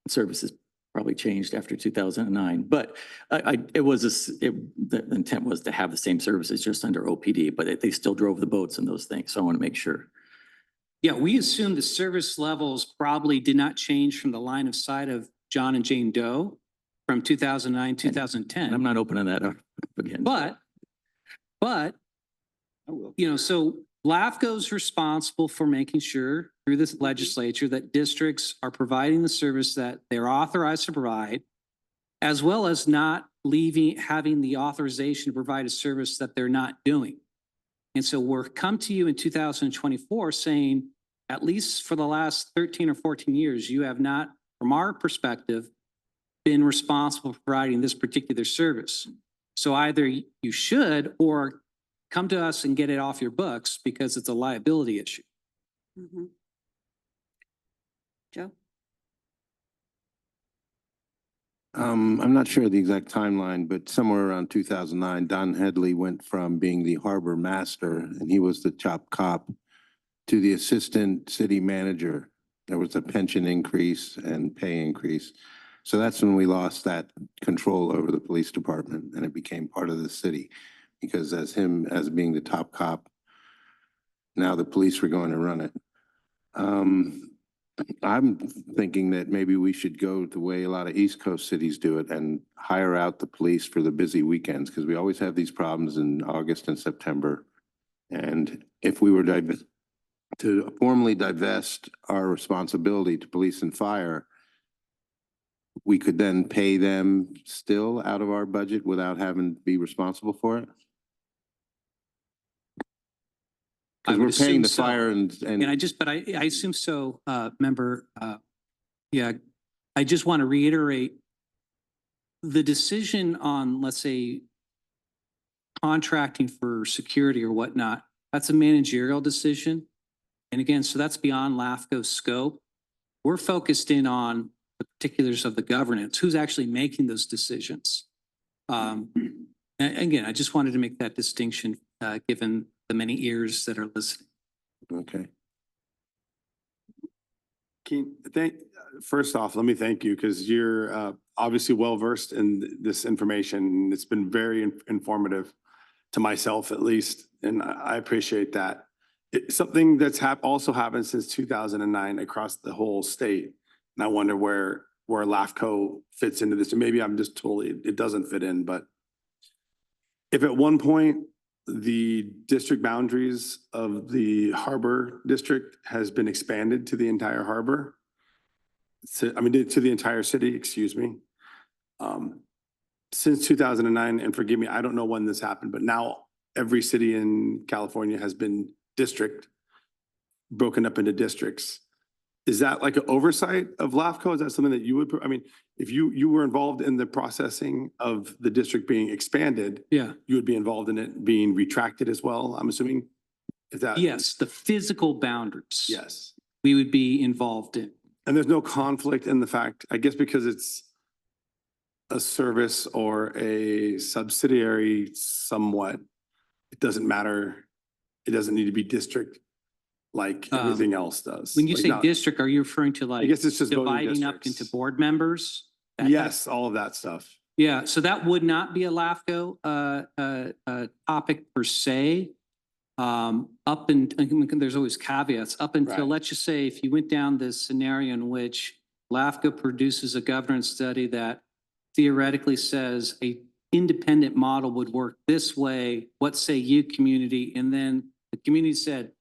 services probably changed after 2009, but the intent was to have the same services just under OPD, but they still drove the boats and those things. So I want to make sure. Yeah, we assume the service levels probably did not change from the line of sight of John and Jane Doe from 2009, 2010. And I'm not opening that up again. But, so LAFCO's responsible for making sure through this legislature that districts are providing the service that they're authorized to provide, as well as not having the authorization to provide a service that they're not doing. And so we're come to you in 2024 saying, at least for the last 13 or 14 years, you have not, from our perspective, been responsible for providing this particular service. So either you should or come to us and get it off your books because it's a liability issue. Mhm. Joe? I'm not sure of the exact timeline, but somewhere around 2009, Don Headley went from being the harbor master, and he was the top cop, to the assistant city manager. There was a pension increase and pay increase. So that's when we lost that control over the police department, and it became part of the city. Because as being the top cop, now the police were going to run it. I'm thinking that maybe we should go the way a lot of East Coast cities do it and hire out the police for the busy weekends, because we always have these problems in August and September. And if we were to formally divest our responsibility to police and fire, we could then pay them still out of our budget without having to be responsible for it? I Because would we're paying assume the so. fire And I assume so, member, yeah, I just want to reiterate the decision on, let's say, contracting for security or whatnot, that's a managerial decision. And again, so that's beyond LAFCO's scope. We're focused in on the particulars of the governance, who's actually making those decisions. Again, I just wanted to make that distinction, given the many ears that are listening. Okay. First off, let me thank you because you're obviously well-versed in this information. It's been very informative to myself, at least, and I appreciate that. It's something that's also happened since 2009 across the whole state. And I wonder where LAFCO fits into this. And maybe I'm just it doesn't fit in, but if at one point the district boundaries of the harbor district has been expanded to the entire harbor, to the entire city, excuse me. Since 2009, and forgive me, I don't know when this happened, but now every city in California has been broken up into districts. Is that like an oversight of LAFCO? Is that something that you would, if you were involved in the processing of the district being expanded, Yeah. you would be involved in it being retracted as well, I'm assuming? Is that? Yes, the physical boundaries. Yes. We would be involved in. And there's no conflict in the fact, I guess because it's a service or a subsidiary somewhat, it doesn't matter. It doesn't need to be district like everything else does. When you Like say not- district, are you referring to like I guess it's just voting dividing up districts. into board members? Yes, all of that stuff. Yeah, so that would not be a LAFCO topic per se. There's always caveats, up until, Right. let's just say, if you went down this scenario in which LAFCO produces a governance study that theoretically says a independent model would work this way, what say you, community? And then the community said,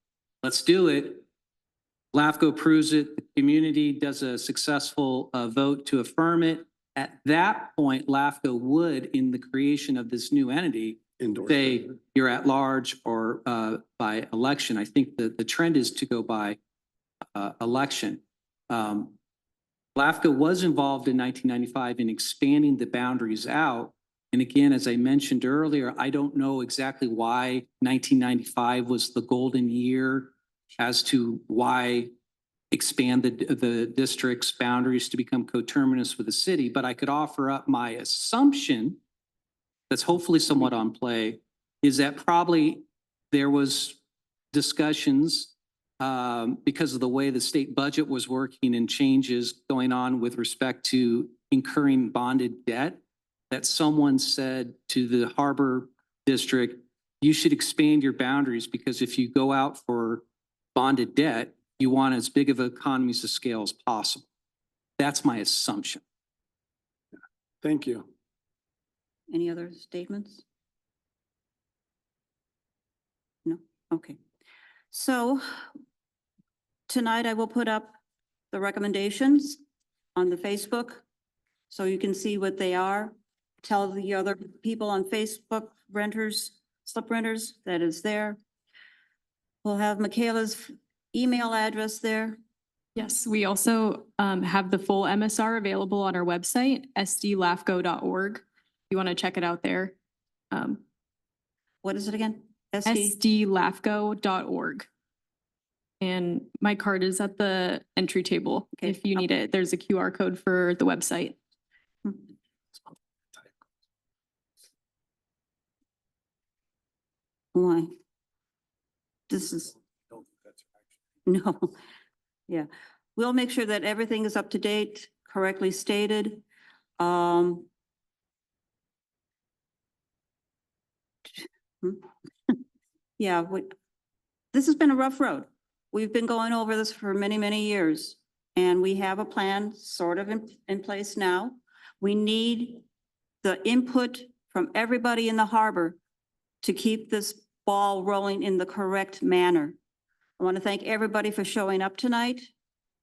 let's do it. LAFCO approves it, the community does a successful vote to affirm it. At that point, LAFCO would, in the creation of this new entity, say you're at large or by election. I think that the trend is to go by election. LAFCO was involved in 1995 in expanding the boundaries out. And again, as I mentioned earlier, I don't know exactly why 1995 was the golden year as to why expand the district's boundaries to become coterminous with the city. But I could offer up my assumption that's hopefully somewhat on play, is that probably there was discussions because of the way the state budget was working and changes going on with respect to incurring bonded debt, that someone said to the harbor district, you should expand your boundaries because if you go out for bonded debt, you want as big of economies of scale as possible. That's my assumption. Thank you. Any other statements? No? Okay. So tonight I will put up the recommendations on the Facebook so you can see what they are. Tell the other people on Facebook, slip renters, that is there. We'll have Michaela's email address there? Yes, we also have the full MSR available on our website, sdlafco.org. If you want to check it out there. What is it again? sdlafco.org. And my card is at the entry table Okay. if you need it. There's a QR code for the website. Why? This is. No, yeah. We'll make sure that everything is up to date, correctly stated. Um. Yeah, this has been a rough road. We've been going over this for many, many years. And we have a plan sort of in place now. We need the input from everybody in the harbor to keep this ball rolling in the correct manner. I want to thank everybody for showing up tonight.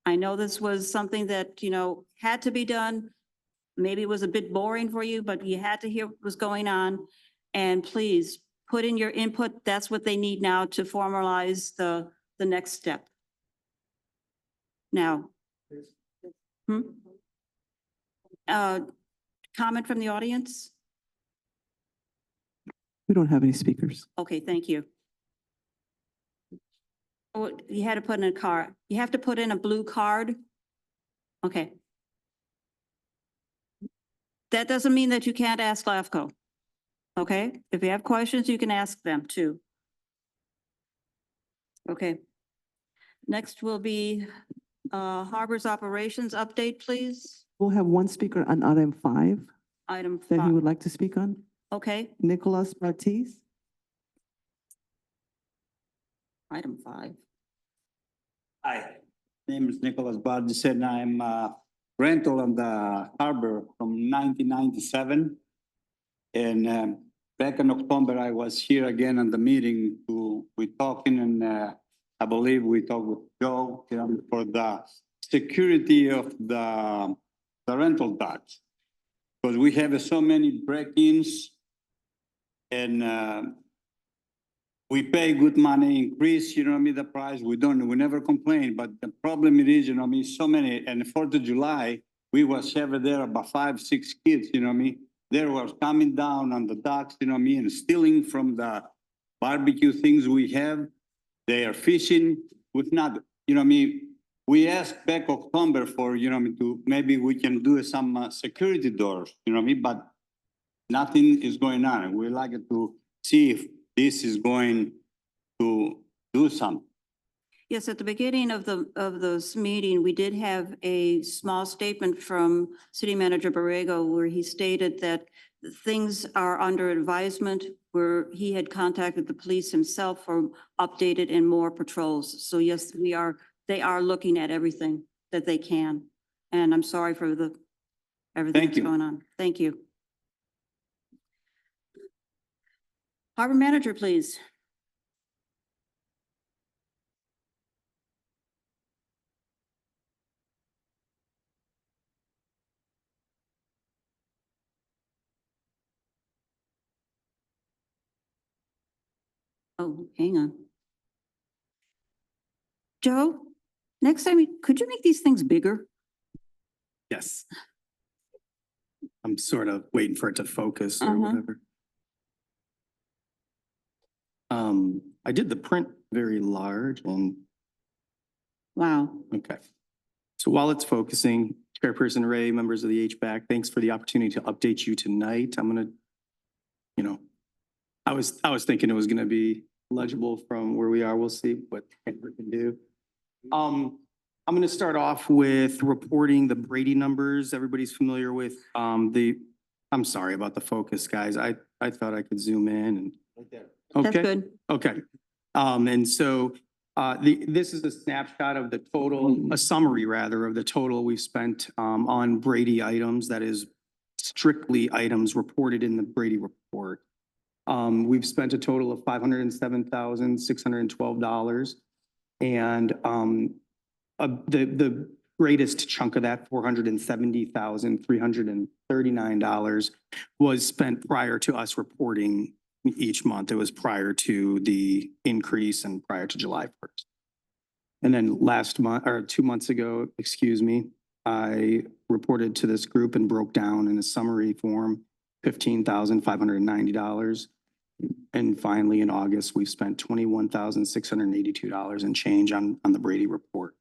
I know this was something that, had to be done. Maybe it was a bit boring for you, but you had to hear what was going on. And please put in your input. That's what they need now to formalize the next step. Now. Comment from the audience? We don't have any speakers. Okay, thank you. Oh, you had to put in a card. You have to put in a blue card? Okay. That doesn't mean that you can't ask LAFCO. Okay, if you have questions, you can ask them too. Okay. Next will be Harbor's operations update, please. We'll have one speaker on item 5 Item that he 5. would like to speak on. Okay, Nicholas Bartiz. item 5. Hi, name is Nicholas Bardes and I'm rental on the harbor from 1997. And back in October, I was here again on the meeting we talking and I believe we talked with Joe for the security of the rental docks. Because we have so many break-ins and we pay good money, increase, the price. We never complain, but the problem it is, so many, and 4th of July, we was having there about 5, 6 kids, They were coming down on the docks, and stealing from the barbecue things we have. They are fishing with not, we asked back October for, to maybe we can do some security doors, but nothing is going on. We like to see if this is going to do something. Yes, at the beginning of this meeting, we did have a small statement from City Manager Borrego where he stated that things are under advisement, where he had contacted the police himself for updated and more patrols. So yes, they are looking at everything that they can. And I'm sorry for everything Thank that's you. going on. Thank you. Harbor Manager, please. Oh, hang on. Joe, next time, could you make these things bigger? Yes. I'm sort of waiting for it to focus or Uh-huh. whatever. I did the print very large and, Wow. okay. So while it's focusing, Chairperson Ray, members of the HVAC, thanks for the opportunity to update you tonight. I'm gonna, I was thinking it was gonna be legible from where we are. We'll see what we can do. I'm gonna start off with reporting the Brady numbers. Everybody's familiar with I'm sorry about the focus, guys. I thought I could zoom in and. That's Okay, good. okay. And so this is a snapshot of the total, a summary rather, of the total we've spent on Brady items. That is strictly items reported in the Brady report. We've spent a total of $507,612. And the greatest chunk of that, $470,339, was spent prior to us reporting each month. It was prior to the increase and prior to July 1st. And then last month, or 2 months ago, excuse me, I reported to this group and broke down in a summary form, $15,590. And finally, in August, we've spent $21,682 and change on the Brady report.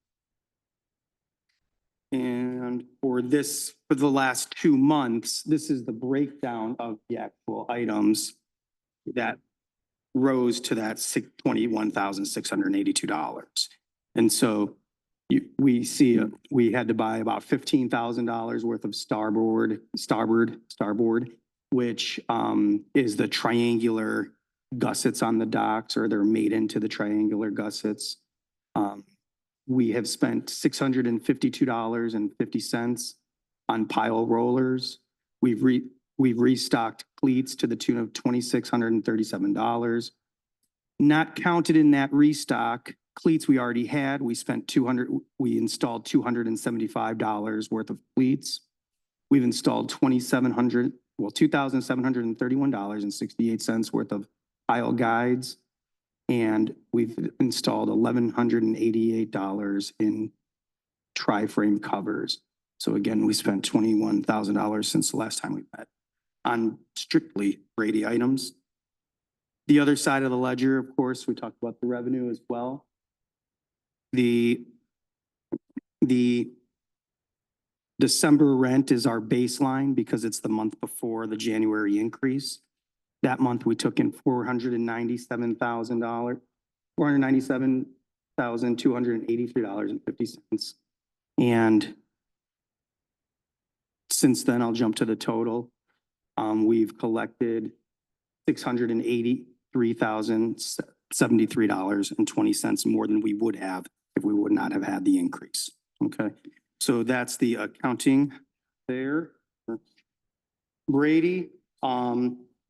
And for the last 2 months, this is the breakdown of the actual items that rose to that $21,682. And so we see, we had to buy about $15,000 worth of starboard, which is the triangular gussets on the docks, or they're made into the triangular gussets. We have spent $652.50 on pile rollers. We've restocked cleats to the tune of $2,637. Not counted in that restock, cleats we already had, we installed $275 worth of cleats. We've installed $2,731.68 worth of pile guides. And we've installed $1,188 in tri-frame covers. So again, we spent $21,000 since the last time we met on strictly Brady items. The other side of the ledger, of course, we talked about the revenue as well. The December rent is our baseline because it's the month before the January increase. That month, we took in $497,283.50. And since then, I'll jump to the total. We've collected $683,073.20 more than we would have if we would not have had the increase. Okay, so that's the accounting there. Brady,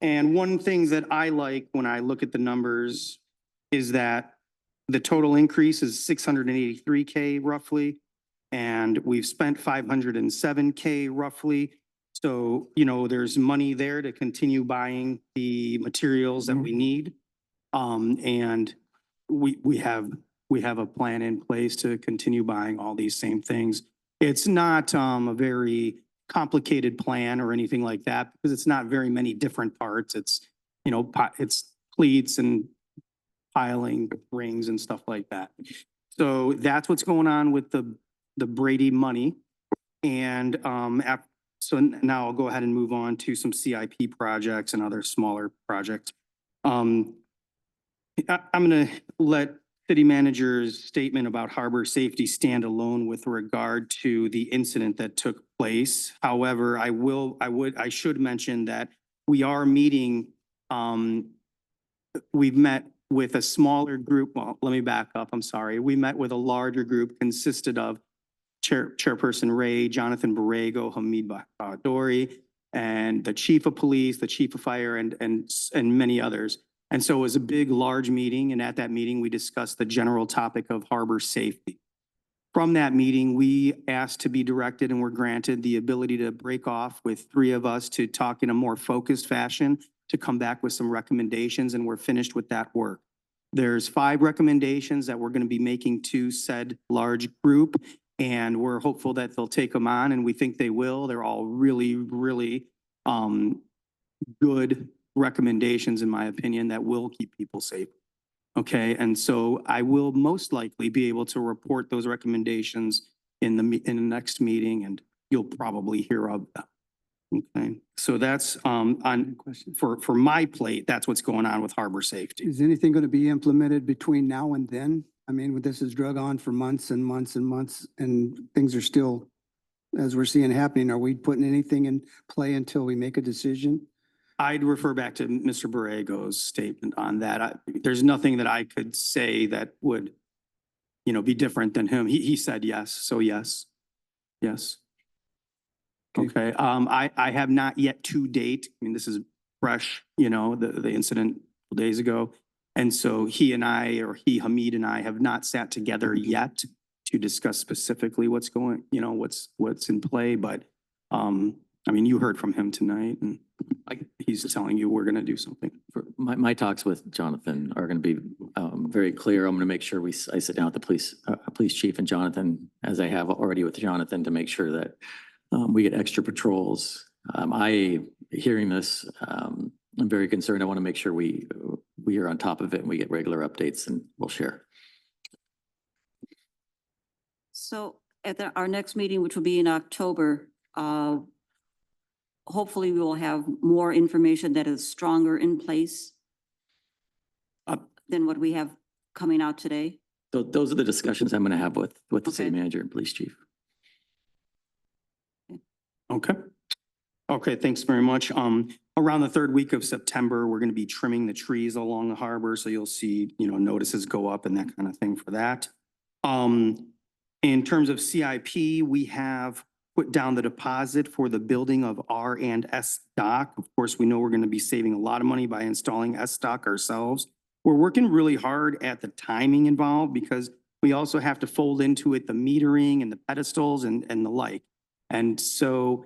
and one thing that I like when I look at the numbers is that the total increase is $683K roughly, and we've spent $507K roughly. So, you know, there's money there to continue buying the materials that we need. And we have a plan in place to continue buying all these same things. It's not a very complicated plan or anything like that, because it's not very many different parts. It's, you know, it's cleats and piling rings and stuff like that. So that's what's going on with the Brady money. And so now I'll go ahead and move on to some CIP projects and other smaller projects. I'm going to let City Manager's statement about harbor safety stand alone with regard to the incident that took place. However, I should mention that we are meeting, we've met with a smaller group. Well, let me back up. I'm sorry. We met with a larger group consisted of Chairperson Ray, Jonathan Borrego, Hamid Bahadori, and the Chief of Police, the Chief of Fire, and many others. And so it was a big, large meeting. And at that meeting, we discussed the general topic of harbor safety. From that meeting, we asked to be directed and were granted the ability to break off with 3 of us to talk in a more focused fashion, to come back with some recommendations, and we're finished with that work. There's 5 recommendations that we're going to be making to said large group, and we're hopeful that they'll take them on, and we think they will. They're all really, really good recommendations, in my opinion, that will keep people safe. Okay, and so I will most likely be able to report those recommendations in the next meeting, and you'll probably hear of them. Okay, so that's for my plate. That's what's going on with harbor safety. Is anything going to be implemented between now and then? I mean, this is drug on for months and months and months, and things are still, as we're seeing happening. Are we putting anything in play until we make a decision? I'd refer back to Mr. Borrego's statement on that. There's nothing that I could say that would, you know, be different than him. He said yes, so yes. Yes. Okay, I have not yet to date. I mean, this is fresh, you know, the incident days ago. And so Hamid and I have not sat together yet to discuss specifically what's going, you know, what's in play. But, I mean, you heard from him tonight, and he's telling you we're going to do something. My talks with Jonathan are going to be very clear. I'm going to make sure I sit down with the police police chief and Jonathan, as I have already with Jonathan, to make sure that we get extra patrols. Hearing this, I'm very concerned. I want to make sure we are on top of it and we get regular updates and we'll share. So at our next meeting, which will be in October, hopefully we will have more information that is stronger in place than what we have coming out today. So those are the discussions I'm going to have with the city Okay. manager and police chief. Okay. Okay, thanks very much. Around the third week of September, we're going to be trimming the trees along the harbor, so you'll see, notices go up and that kind of thing for that. In terms of CIP, we have put down the deposit for the building of R&S dock. Of course, we know we're going to be saving a lot of money by installing S dock ourselves. We're working really hard at the timing involved because we also have to fold into it the metering and the pedestals and the like. And so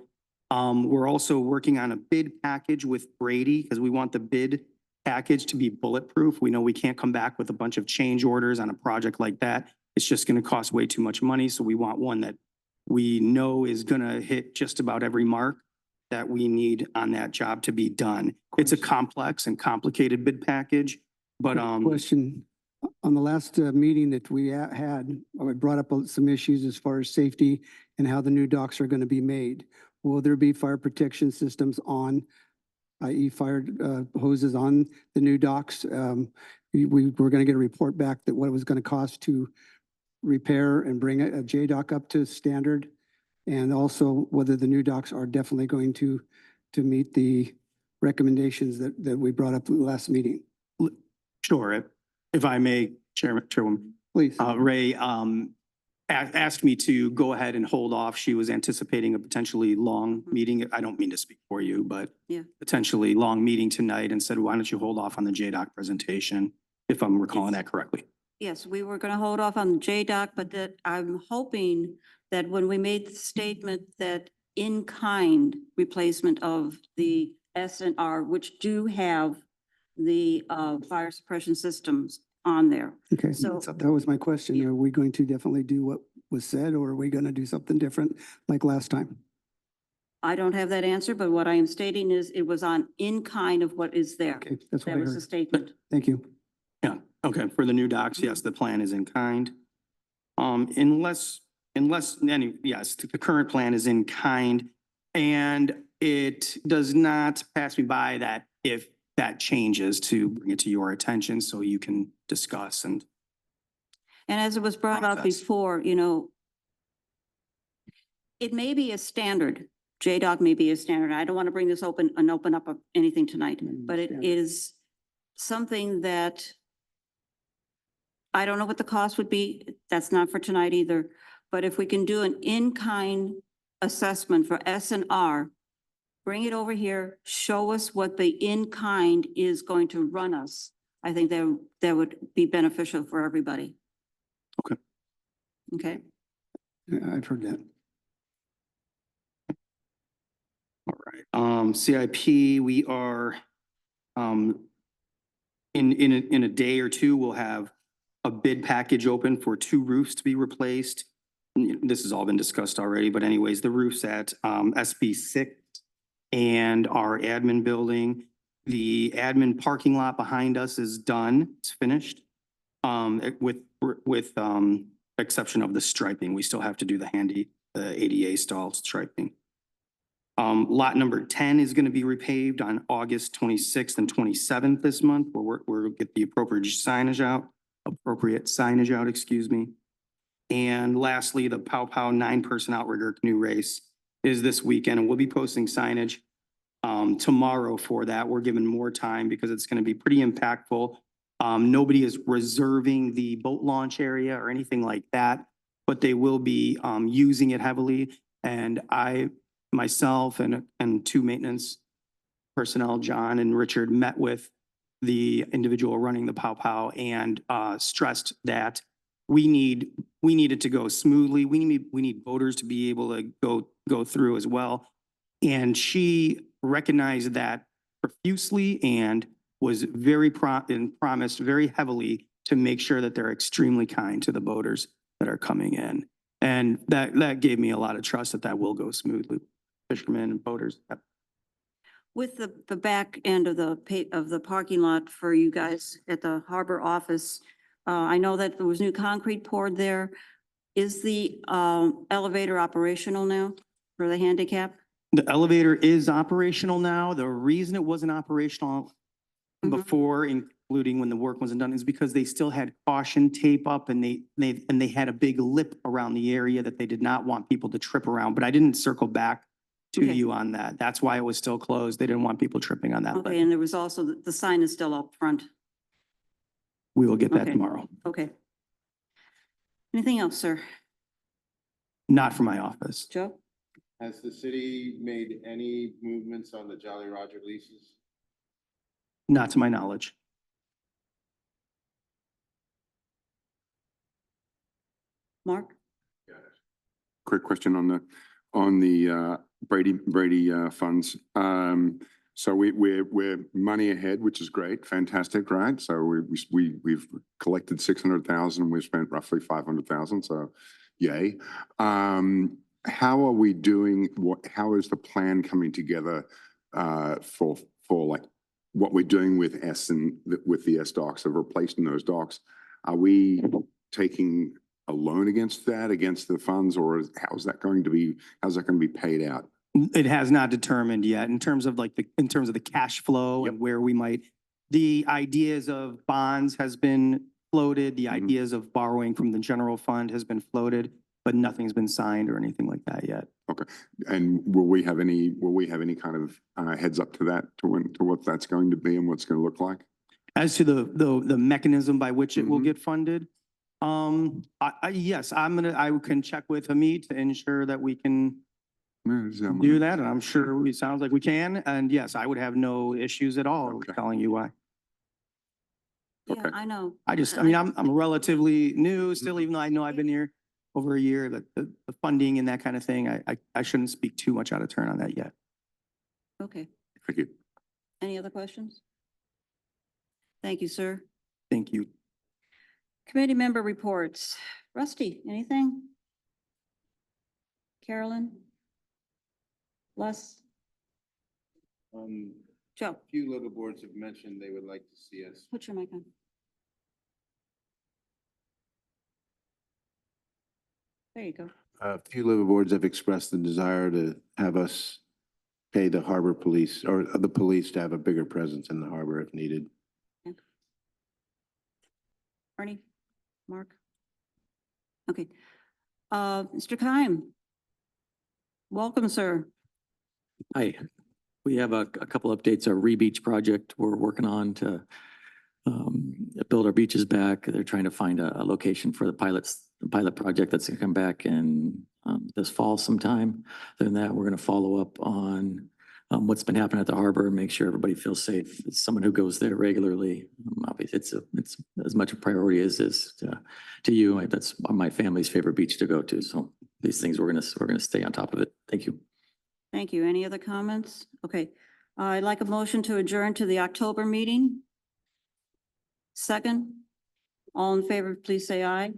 we're also working on a bid package with Brady because we want the bid package to be bulletproof. We know we can't come back with a bunch of change orders on a project like that. It's just going to cost way too much money. So we want one that we know is going to hit just about every mark that we need on that job to be done. It's a complex and complicated bid package, but Question, on the last meeting that we had, I brought up some issues as far as safety and how the new docks are going to be made. Will there be fire protection systems on, i.e. fire hoses on the new docks? We're going to get a report back that what it was going to cost to repair and bring a J-dock up to standard, and also whether the new docks are definitely going to meet the recommendations that we brought up in the last meeting. sure, if I may, Chairwoman. Please. Ray asked me to go ahead and hold off. She was anticipating a potentially long meeting. I don't mean to speak for you, but Yeah. potentially long meeting tonight and said, why don't you hold off on the JDOC presentation, if I'm recalling that correctly? Yes, we were going to hold off on the JDOC, but that I'm hoping that when we made the statement that in-kind replacement of the SNR, which do have the fire suppression systems on there. Okay, So- so that was my question. Are we going to definitely do what was said, or are we going to do something different like last time? I don't have that answer, but what I am stating is it was on in-kind of what is there. Okay, that's what That I was the heard. statement. Thank you. Yeah, okay, for the new docs, yes, the plan is in kind. Unless yes, the current plan is in kind. And it does not pass me by that if that changes to bring it to your attention so you can discuss and. And as it was brought up Process. before, it may be a standard. JDOC may be a standard. I don't want to bring this open up anything tonight, but it Standard. is something that I don't know what the cost would be. That's not for tonight either. But if we can do an in-kind assessment for S&R, bring it over here, show us what the in-kind is going to run us. I think that would be beneficial for everybody. Okay. Okay. Yeah, I've heard that. All right, CIP, we are, in a day or two, we'll have a bid package open for 2 roofs to be replaced. This has all been discussed already, but anyways, the roofs at, SB 6 and our admin building. The admin parking lot behind us is done, it's finished. With exception of the striping, we still have to do the ADA stall striping. Lot number 10 is going to be repaved on August 26th and 27th this month. We'll get the appropriate signage out, excuse me. And lastly, the Pow Pow 9-person outrigger canoe race is this weekend, and we'll be posting signage tomorrow for that. We're given more time because it's going to be pretty impactful. Nobody is reserving the boat launch area or anything like that, but they will be using it heavily. And myself and 2 maintenance personnel, John and Richard, met with the individual running the Pow Pow and stressed that we need it to go smoothly. We need boaters to be able to go through as well. And she recognized that profusely and was very promised very heavily to make sure that they're extremely kind to the boaters that are coming in. And that gave me a lot of trust that that will go smoothly. Fishermen and boaters. With the back end of the parking lot for you guys at the harbor office, I know that there was new concrete poured there. Is the elevator operational now for the handicap? The elevator is operational now. The reason it wasn't operational Mhm. before, including when the work wasn't done, is because they still had caution tape up and they had a big lip around the area that they did not want people to trip around. But I didn't circle back to Okay. you on that. That's why it was still closed. They didn't want people tripping on that Okay, lip. and there was also, the sign is still up front. We will get that Okay. tomorrow. Okay. Anything else, sir? Not for my office. Joe? Has the city made any movements on the Jolly Roger leases? Not to my knowledge. Mark? Quick question on the Brady funds. So we're money ahead, which is great, fantastic, right? So we've collected 600,000, we've spent roughly 500,000, so yay. How are we doing? How is the plan coming together for like what we're doing with with the S docks, of replacing those docks? Are we taking a loan against the funds, or how's that going to be paid out? It has not determined yet in terms of in terms of the cash flow and where we might. The ideas of bonds has been floated. The ideas of borrowing from the general fund has been floated, but nothing's been signed or anything like that yet. Okay. And will we have any kind of heads up to that, to what that's going to be and what's going to look like? As to the mechanism by which it will get funded, yes, I can check with Hamid to ensure that we can do that, and I'm sure it sounds like we can. And yes, I would have no issues at all with telling you why. Yeah, I know. I mean, I'm relatively new still, even though I know I've been here over a year, the funding and that kind of thing, I shouldn't speak too much out of turn on that yet. Okay. Thank you. Any other questions? Thank you, sir. Thank you. Committee member reports. Rusty, anything? Carolyn? Les? Joe? A few local boards have mentioned they would like to see us. Put your mic on. There you go. A few liver boards have expressed the desire to have us pay the harbor police or the police to have a bigger presence in the harbor if needed. Ernie? Mark? Okay. Mr. Keim? Welcome, sir. Hi, we have a couple updates. Our Re-Beach project we're working on to build our beaches back. They're trying to find a location for the pilot project that's gonna come back in this fall sometime. Other than that, we're gonna follow up on what's been happening at the harbor and make sure everybody feels safe. As someone who goes there regularly, obviously it's as much a priority as is to you. That's my family's favorite beach to go to. So these things we're gonna stay on top of it. Thank you. Thank you. Any other comments? Okay. I'd like a motion to adjourn to the October meeting. Second, all in favor, please say aye.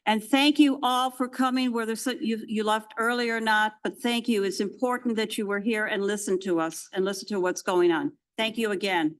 And thank you all for coming, whether you left early or not, but thank you. It's important that you were here and listened to us and listen to what's going on. Thank you again.